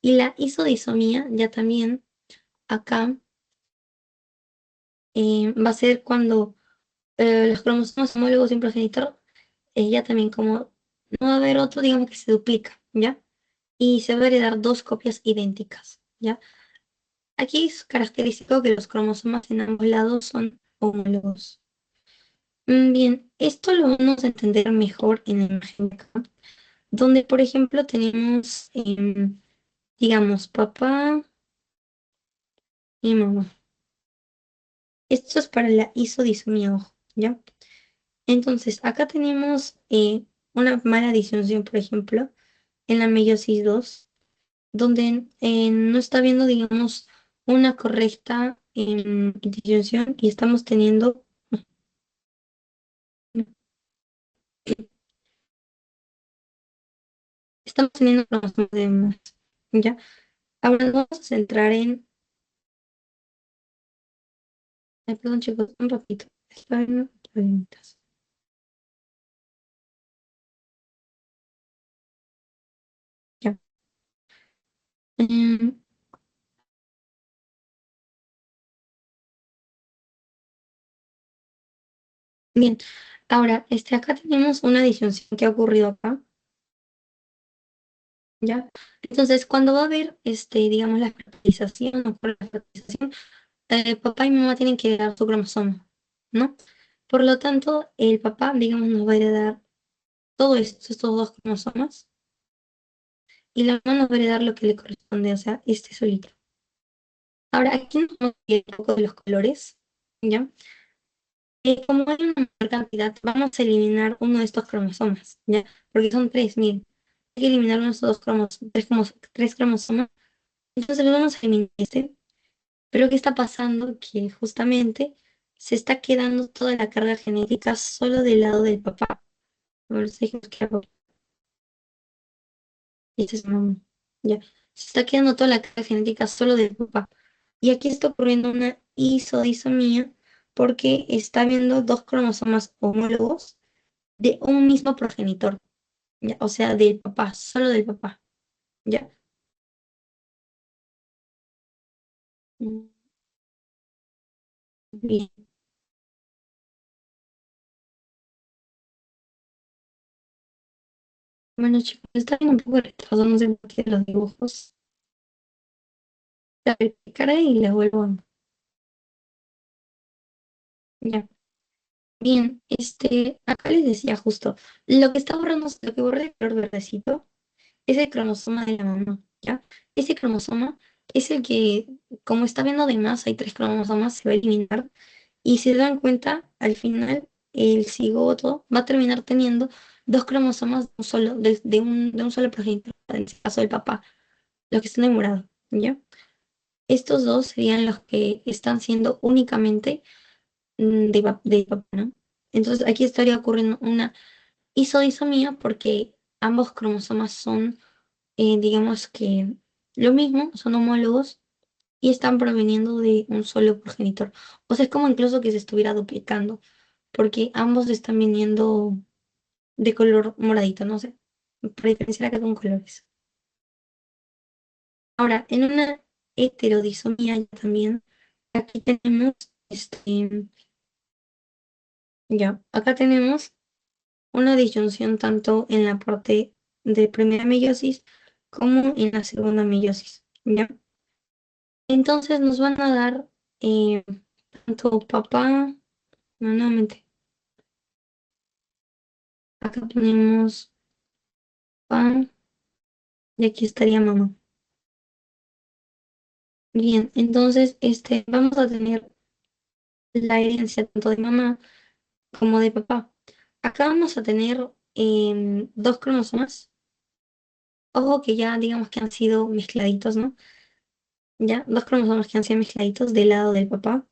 Y la isodisomía ya también acá va a ser cuando los cromosomas homólogos de un progenitor ya también como no va a haber otro, digamos que se duplica, ¿ya? Y se va a heredar dos copias idénticas, ¿ya? Aquí es característico que los cromosomas en ambos lados son homólogos. Bien, esto lo vamos a entender mejor en la imagen de acá, donde por ejemplo tenemos, digamos, papá y mamá. Esto es para la isodisomía, ojo, ¿ya? Entonces, acá tenemos una mala disyunción, por ejemplo, en la meiosis 2, donde no está habiendo, digamos, una correcta disyunción y estamos teniendo cromosomas de más, ¿ya? Ahora nos vamos a centrar en... Ay, perdón, chicos, un ratito. Estoy en preguntas. Ya. Em, bien, ahora, acá tenemos una disyunción que ha ocurrido acá, ¿ya? Entonces, cuando va a haber, digamos, la fertilización o por la fertilización, papá y mamá tienen que heredar su cromosoma, ¿no? Por lo tanto, el papá, digamos, nos va a heredar todo esto, estos dos cromosomas, y la mamá nos va a heredar lo que le corresponde, o sea, este solito. Ahora, aquí nos vamos a ir un poco de los colores, ¿ya? Como hay una menor cantidad, vamos a eliminar uno de estos cromosomas, ¿ya? Porque son tres, miren. Hay que eliminar uno de estos dos cromosomas, tres cromosomas. Entonces los vamos a eliminar este. Pero ¿qué está pasando? Que justamente se está quedando toda la carga genética solo del lado del papá. Por eso dijimos que era papá y este es mamá. Ya. Se está quedando toda la carga genética solo del papá. Y aquí está ocurriendo una isodisomía porque está habiendo dos cromosomas homólogos de un mismo progenitor, ¿ya? O sea, del papá, solo del papá, ¿ya? Mm, Bien. Bueno, chicos, está bien un poco retraso, no sé por qué los dibujos. La replicaré y les vuelvo ya. Bien, acá les decía justo, lo que borré de color verdecito es el cromosoma de la mamá, ¿ya? Ese cromosoma es el que, como está viendo de más, hay tres cromosomas, se va a eliminar. Y si se dan cuenta, al final el cigoto va a terminar teniendo dos cromosomas de un solo progenitor, en este caso del papá, los que están en morado, ¿ya? Estos dos serían los que están siendo únicamente de papá, ¿no? Entonces aquí estaría ocurriendo una isodisomía porque ambos cromosomas son, digamos que lo mismo, son homólogos y están proveniendo de un solo progenitor. O sea, es como incluso que se estuviera duplicando, porque ambos están viniendo de color moradito, no sé, para diferenciar acá con colores. Ahora, en una heterodisomía ya también, aquí tenemos, acá tenemos una disyunción tanto en la parte de primera meiosis como en la segunda meiosis, ¿ya? Entonces nos van a dar eh, tanto papá, no, nuevamente, acá tenemos papá y aquí estaría mamá. Bien, entonces vamos a tener la herencia tanto de mamá como de papá. Acá vamos a tener dos cromosomas, ojo que ya digamos que han sido mezcladitos, ¿no? Ya, dos cromosomas que han sido mezcladitos del lado del papá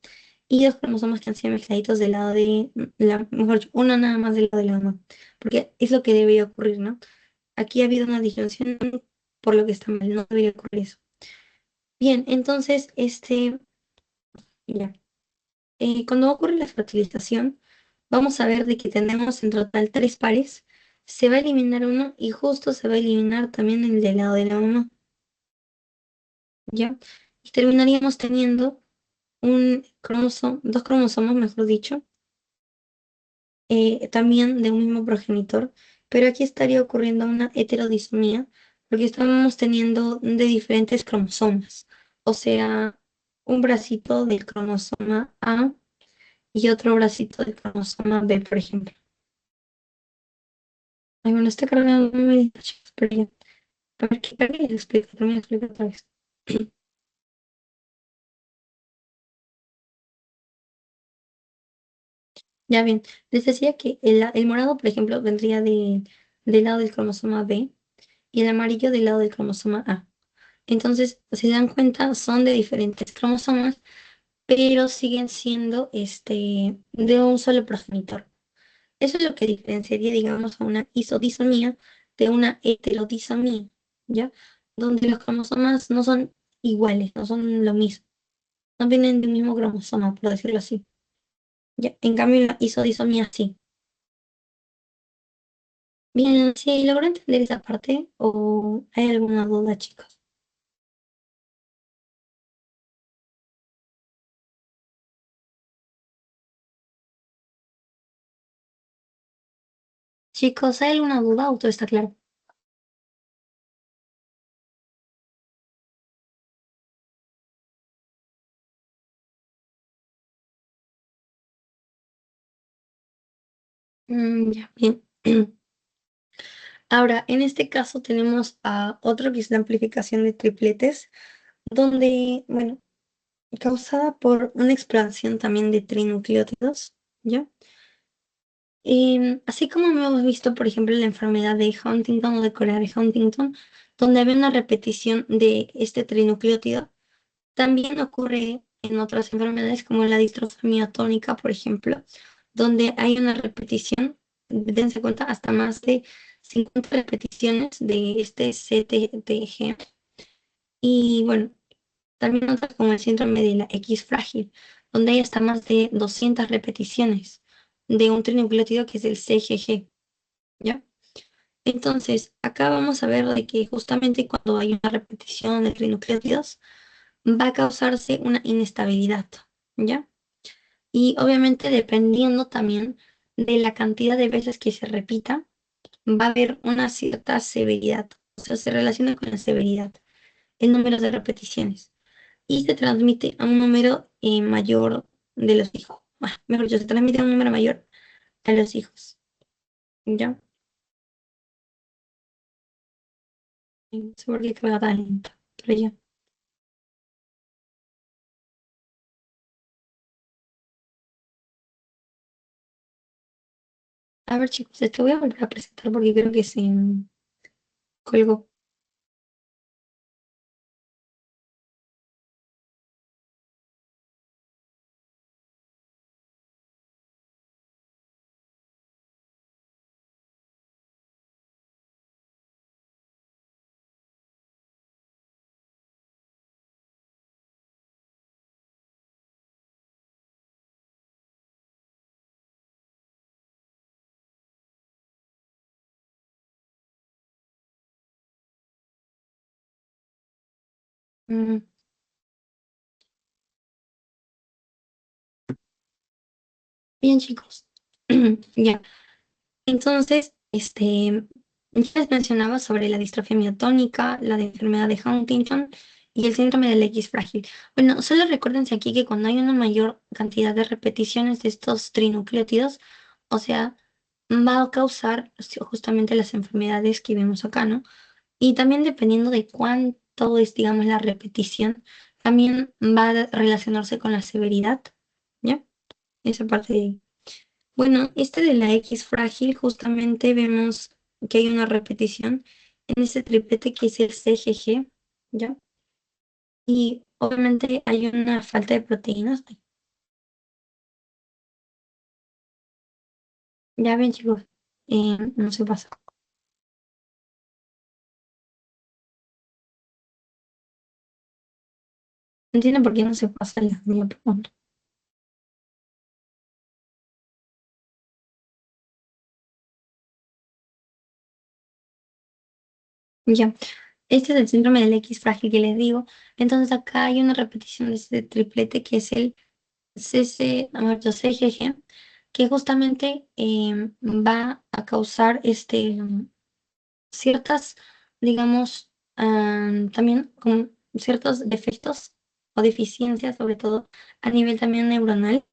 y dos cromosomas que han sido mezcladitos del lado de mejor dicho, uno nada más del lado de la mamá, porque es lo que debería ocurrir, ¿no? Aquí ha habido una disyunción por lo que está mal, no debería ocurrir eso. Bien, entonces, ya. Cuando ocurre la fertilización, vamos a ver de que tenemos en total tres pares. Se va a eliminar uno y justo se va a eliminar también el del lado de la mamá, ¿ya? Y terminaríamos teniendo dos cromosomas, mejor dicho, también de un mismo progenitor, pero aquí estaría ocurriendo una heterodisomía porque estamos teniendo de diferentes cromosomas, o sea, un bracito del cromosoma A y otro bracito del cromosoma B, por ejemplo. Ay, bueno, está cargando un medito, chicos, pero ya. A ver, ¿qué carga? Y lo explico, termino de explicar otra vez. Ya bien, les decía que el morado, por ejemplo, vendría del lado del cromosoma B y el amarillo del lado del cromosoma A. Entonces, si se dan cuenta, son de diferentes cromosomas, pero siguen siendo de un solo progenitor. Eso es lo que diferenciaría, digamos, a una isodisomía de una heterodisomía, ¿ya? Donde los cromosomas no son iguales, no son lo mismo, no vienen del mismo cromosoma, por decirlo así. ¿Ya? En cambio, la isodisomía sí. Bien, sí, ¿logró entender esa parte o hay alguna duda, chicos? Chicos, ¿hay alguna duda o todo está claro? Ya, bien. Ahora, en este caso tenemos a otro que es la amplificación de tripletes, donde, bueno, causada por una expansión también de trinucleótidos, ¿ya? Así como hemos visto, por ejemplo, la enfermedad de Huntington o de Corea de Huntington, donde había una repetición de este trinucleótido, también ocurre en otras enfermedades como la distrofia miotónica, por ejemplo, donde hay una repetición, dense cuenta, hasta más de 50 repeticiones de este CTTG. Y bueno, también otras como el síndrome de la X frágil, donde hay hasta más de 200 repeticiones de un trinucleótido que es el CGG, ¿ya? Entonces, acá vamos a ver de que justamente cuando hay una repetición de trinucleótidos, va a causarse una inestabilidad, ¿ya? Y obviamente dependiendo también de la cantidad de veces que se repita, va a haber una cierta severidad, o sea, se relaciona con la severidad, el número de repeticiones, y se transmite a un número mayor de los hijos. Mejor dicho, se transmite a un número mayor a los hijos, ¿ya? No sé por qué carga tan lenta, pero ya. A ver, chicos, te voy a volver a presentar porque creo que se colgó. Mm, bien, chicos. Ya. Entonces, ya les mencionaba sobre la distrofia miotónica, la de enfermedad de Huntington y el síndrome del X frágil. Bueno, solo recuérdense aquí que cuando hay una mayor cantidad de repeticiones de estos trinucleótidos, o sea, va a causar justamente las enfermedades que vemos acá, ¿no? Y también dependiendo de cuánto es, digamos, la repetición, también va a relacionarse con la severidad, ¿ya? Esa parte de ahí. Bueno, este de la X frágil, justamente vemos que hay una repetición en ese triplete que es el CGG, ¿ya? Y obviamente hay una falta de proteínas. Ya ven, chicos, no se pasa. No entiendo por qué no se pasa la pregunta. Ya, este es el síndrome del X frágil que les digo. Entonces acá hay una repetición de este triplete que es el CC, a ver, CGG. que justamente va a causar ciertas, digamos, también con ciertos defectos o deficiencias, sobre todo a nivel también neuronal.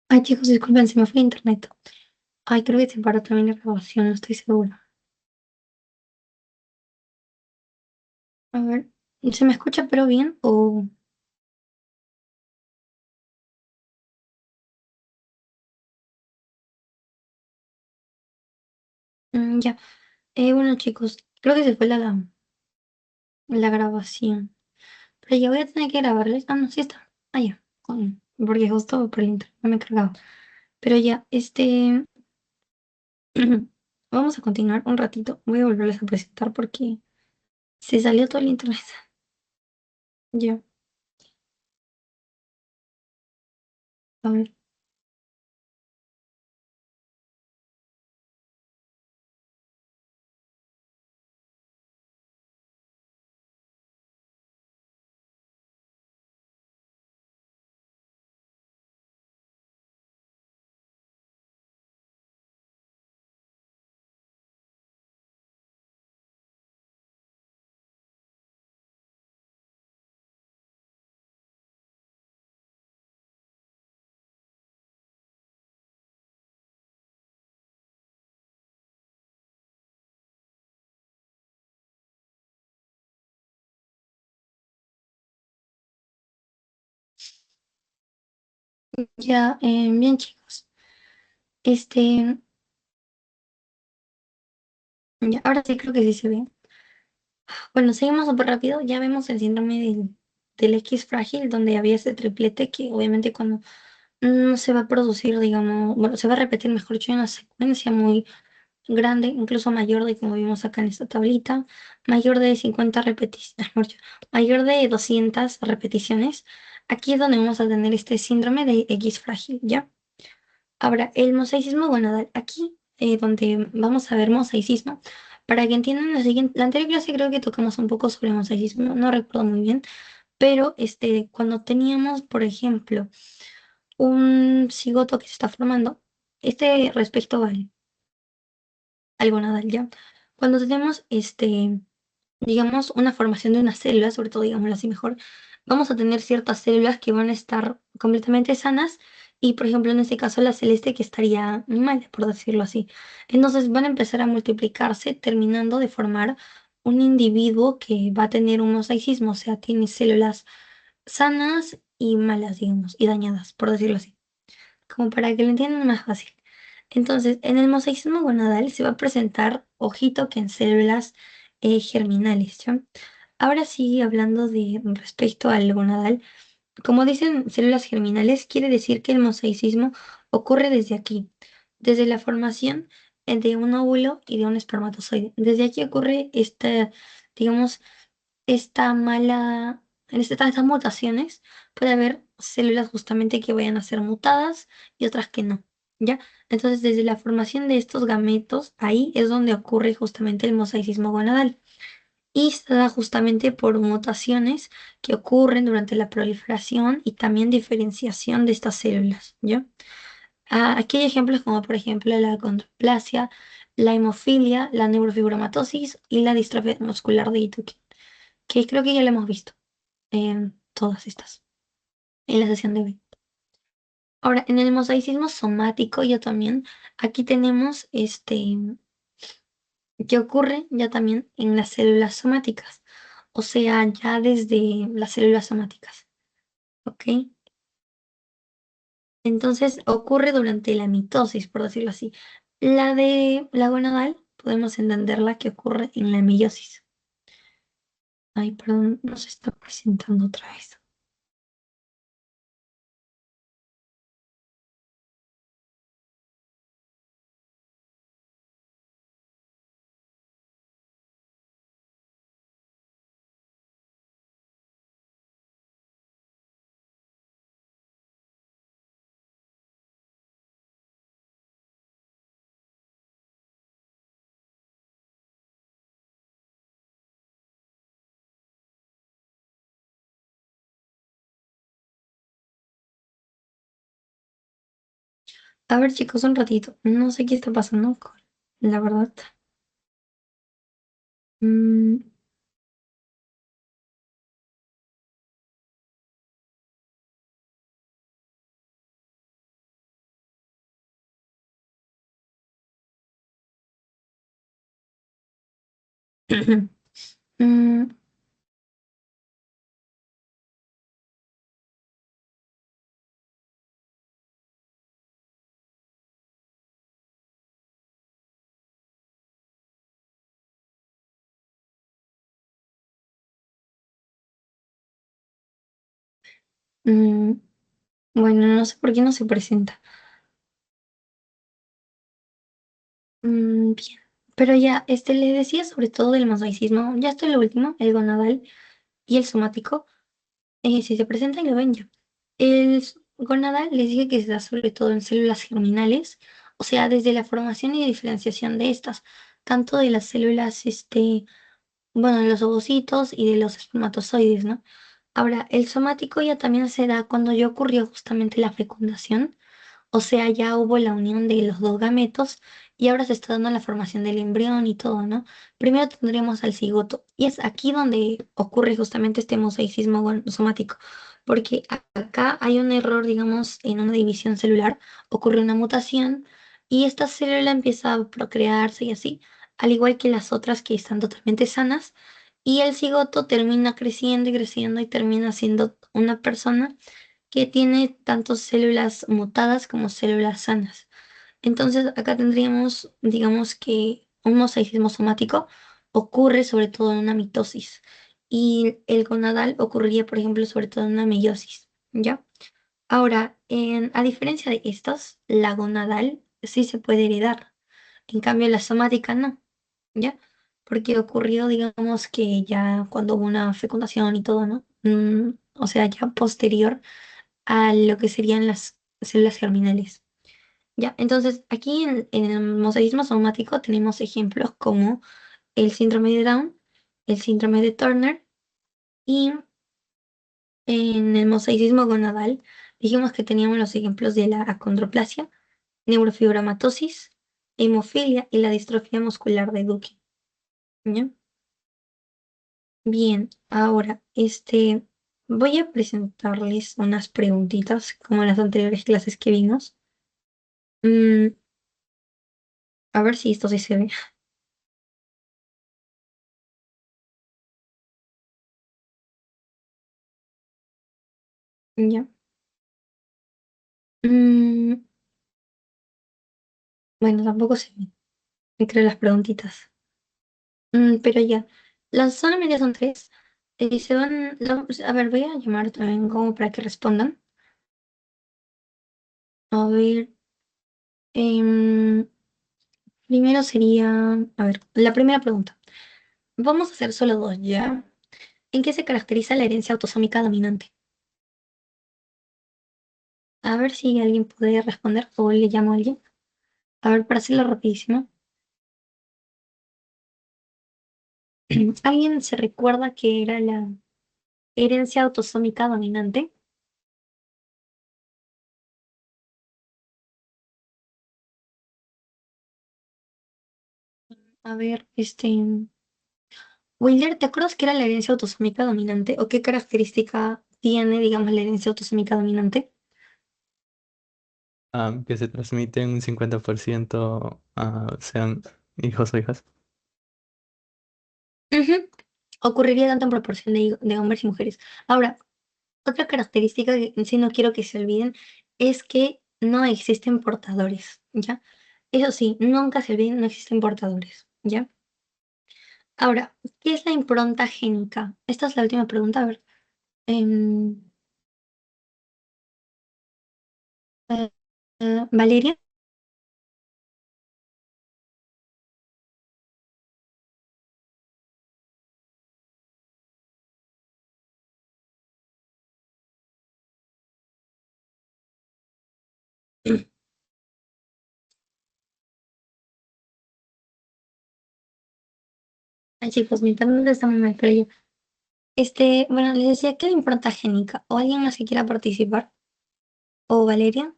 Ay, chicos, disculpen, se me fue el internet. Ay, creo que se paró también la grabación, no estoy segura. A ver, ¿se me escucha pero bien o...? Ya. Bueno, chicos, creo que se fue la grabación. Pero ya voy a tener que grabarles. Ah, no, sí está. Ah, ya. Porque justo por el internet no me cargaba. Pero ya, vamos a continuar un ratito. Voy a volverles a presentar porque se salió todo el internet. Ya, a ver. Ya, bien, chicos. Este, ya, ahora sí creo que sí se ve. Bueno, seguimos súper rápido. Ya vemos el síndrome del X frágil, donde había ese triplete que obviamente cuando no se va a producir, digamos, bueno, se va a repetir, mejor dicho, en una secuencia muy grande, incluso mayor de como vimos acá en esta tablita, mayor de 50 repeticiones, mayor de 200 repeticiones. Aquí es donde vamos a tener este síndrome de X frágil, ¿ya? Ahora, el mosaicismo gonadal, aquí donde vamos a ver mosaicismo, para que entiendan la siguiente, la anterior clase creo que tocamos un poco sobre mosaicismo, no recuerdo muy bien, pero cuando teníamos, por ejemplo, un cigoto que se está formando, respecto al gonadal, ¿ya? Cuando tenemos digamos, una formación de una célula, sobre todo, digámoslo así mejor, vamos a tener ciertas células que van a estar completamente sanas y, por ejemplo, en este caso, la celeste que estaría mal, por decirlo así. Entonces van a empezar a multiplicarse, terminando de formar un individuo que va a tener un mosaicismo, o sea, tiene células sanas y malas, digamos, y dañadas, por decirlo así, como para que lo entiendan más fácil. Entonces, en el mosaicismo gonadal se va a presentar, ojito, que en células germinales, ¿ya? Ahora sí, hablando de respecto al gonadal, como dicen células germinales, quiere decir que el mosaicismo ocurre desde aquí, desde la formación de un óvulo y de un espermatozoide. Desde aquí ocurre digamos, esta mala, estas mutaciones, puede haber células justamente que vayan a ser mutadas y otras que no, ¿ya? Entonces, desde la formación de estos gametos, ahí es donde ocurre justamente el mosaicismo gonadal. Y se da justamente por mutaciones que ocurren durante la proliferación y también diferenciación de estas células, ¿ya? Aquí hay ejemplos como por ejemplo la acondroplasia, la hemofilia, la neurofibromatosis y la distrofia muscular de Itoki, que creo que ya lo hemos visto en todas estas, en la sesión de hoy. Ahora, en el mosaicismo somático ya también, aquí tenemos que ocurre ya también en las células somáticas, o sea, ya desde las células somáticas, ¿ok? Entonces ocurre durante la mitosis, por decirlo así. La de la gonadal, podemos entenderla que ocurre en la meiosis. Ay, perdón, no se está presentando otra vez. A ver, chicos, un ratito. No sé qué está pasando la verdad. Mm, mm, mm, bueno, no sé por qué no se presenta. Bien. Pero ya, le decía sobre todo del mosaicismo. Ya esto es lo último, el gonadal y el somático. Si se presentan, lo ven ya. Gonadal les dije que se da sobre todo en células germinales, o sea, desde la formación y diferenciación de estas, tanto de las células, bueno, de los ovocitos y de los espermatozoides, ¿no? Ahora, el somático ya también se da cuando ya ocurrió justamente la fecundación, o sea, ya hubo la unión de los dos gametos y ahora se está dando la formación del embrión y todo, ¿no? Primero tendríamos al cigoto y es aquí donde ocurre justamente este mosaicismo somático, porque acá hay un error, digamos, en una división celular, ocurre una mutación y esta célula empieza a procrearse y así, al igual que las otras que están totalmente sanas, y el cigoto termina creciendo y creciendo y termina siendo una persona que tiene tanto células mutadas como células sanas. Entonces, acá tendríamos, digamos que un mosaicismo somático ocurre sobre todo en una mitosis y el gonadal ocurriría, por ejemplo, sobre todo en una meiosis, ¿ya? Ahora, a diferencia de estos, la gonadal sí se puede heredar. En cambio, la somática no, ¿ya? Porque ocurrió, digamos, que ya cuando hubo una fecundación y todo, ¿no? O sea, ya posterior a lo que serían las células germinales. Ya, entonces aquí en el mosaicismo somático tenemos ejemplos como el síndrome de Down, el síndrome de Turner y en el mosaicismo gonadal dijimos que teníamos los ejemplos de la acondroplasia, neurofibromatosis, hemofilia y la distrofia muscular de Duque. ¿Ya? Bien, ahora voy a presentarles unas preguntitas como en las anteriores clases que vimos. Mm, a ver si esto sí se ve. ¿Ya? Mm, bueno, tampoco se ve. Me creo las preguntitas. Pero ya, las solamente son tres. A ver, voy a llamar también como para que respondan. A ver, em, primero sería, a ver, la primera pregunta. Vamos a hacer solo dos, ¿ya? ¿En qué se caracteriza la herencia autosómica dominante? A ver si alguien puede responder o le llamo a alguien. A ver, para hacerlo rapidísimo. ¿Alguien se recuerda que era la herencia autosómica dominante? A ver, Willer, ¿te acuerdas qué era la herencia autosómica dominante o qué característica tiene, digamos, la herencia autosómica dominante? Que se transmiten un 50%, sean hijos o hijas. Ujú. Ocurriría tanto en proporción de hombres y mujeres. Ahora, otra característica que sí no quiero que se olviden es que no existen portadores, ¿ya? Eso sí, nunca se olviden, no existen portadores, ¿ya? Ahora, ¿qué es la impronta génica? Esta es la última pregunta, a ver. em, eh, Valeria. Ay, chicos, mi internet está muy mal, pero yo. Bueno, les decía que la impronta génica, o alguien más que quiera participar, o Valeria,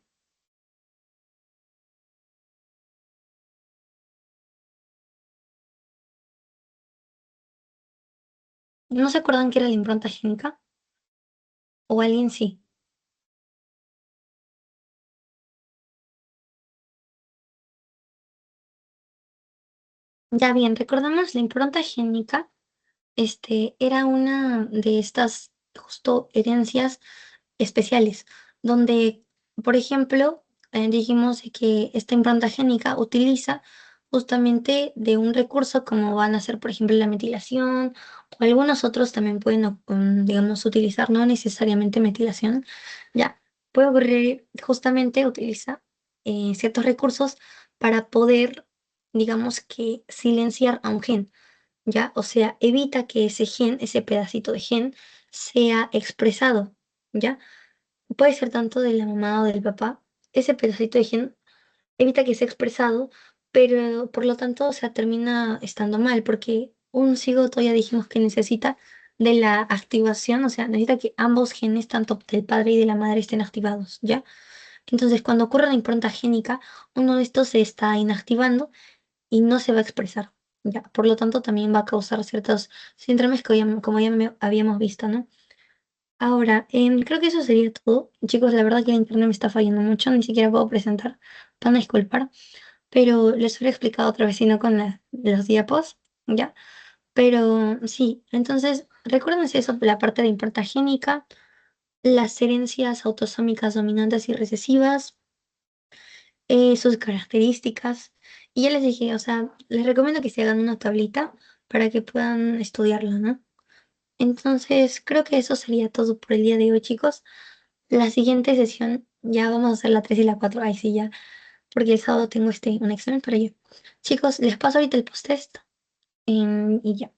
¿no se acuerdan que era la impronta génica? ¿O alguien sí? Ya bien, recordamos la impronta génica, era una de estas justo herencias especiales, donde, por ejemplo, dijimos de que esta impronta génica utiliza justamente de un recurso como van a ser, por ejemplo, la metilación, o algunos otros también pueden, digamos, utilizar, no necesariamente metilación, ya, puede ocurrir, justamente utiliza ciertos recursos para poder, digamos que, silenciar a un gen. ¿Ya? O sea, evita que ese gen, ese pedacito de gen, sea expresado, ¿ya? Puede ser tanto de la mamá o del papá. Ese pedacito de gen evita que sea expresado, pero por lo tanto, o sea, termina estando mal, porque un cigoto ya dijimos que necesita de la activación, o sea, necesita que ambos genes, tanto del padre y de la madre, estén activados, ¿ya? Entonces, cuando ocurre la impronta génica, uno de estos se está inactivando y no se va a expresar. Ya, por lo tanto, también va a causar ciertos síndromes que como ya habíamos visto, ¿no? Ahora, creo que eso sería todo. Chicos, la verdad que el internet me está fallando mucho, ni siquiera puedo presentar, van a disculpar, pero les hubiera explicado otra vez, si no con los diapos, ¿ya? Pero sí, entonces, recuérdense eso, la parte de hipertagénica, las herencias autosómicas dominantes y recesivas, sus características. Y ya les dije, o sea, les recomiendo que se hagan una tablita para que puedan estudiarlo, ¿no? Entonces, creo que eso sería todo por el día de hoy, chicos. La siguiente sesión ya vamos a hacer la 3 y la 4. Ahí sí ya, porque el sábado tengo un examen, pero ya. Chicos, les paso ahorita el post-test y ya.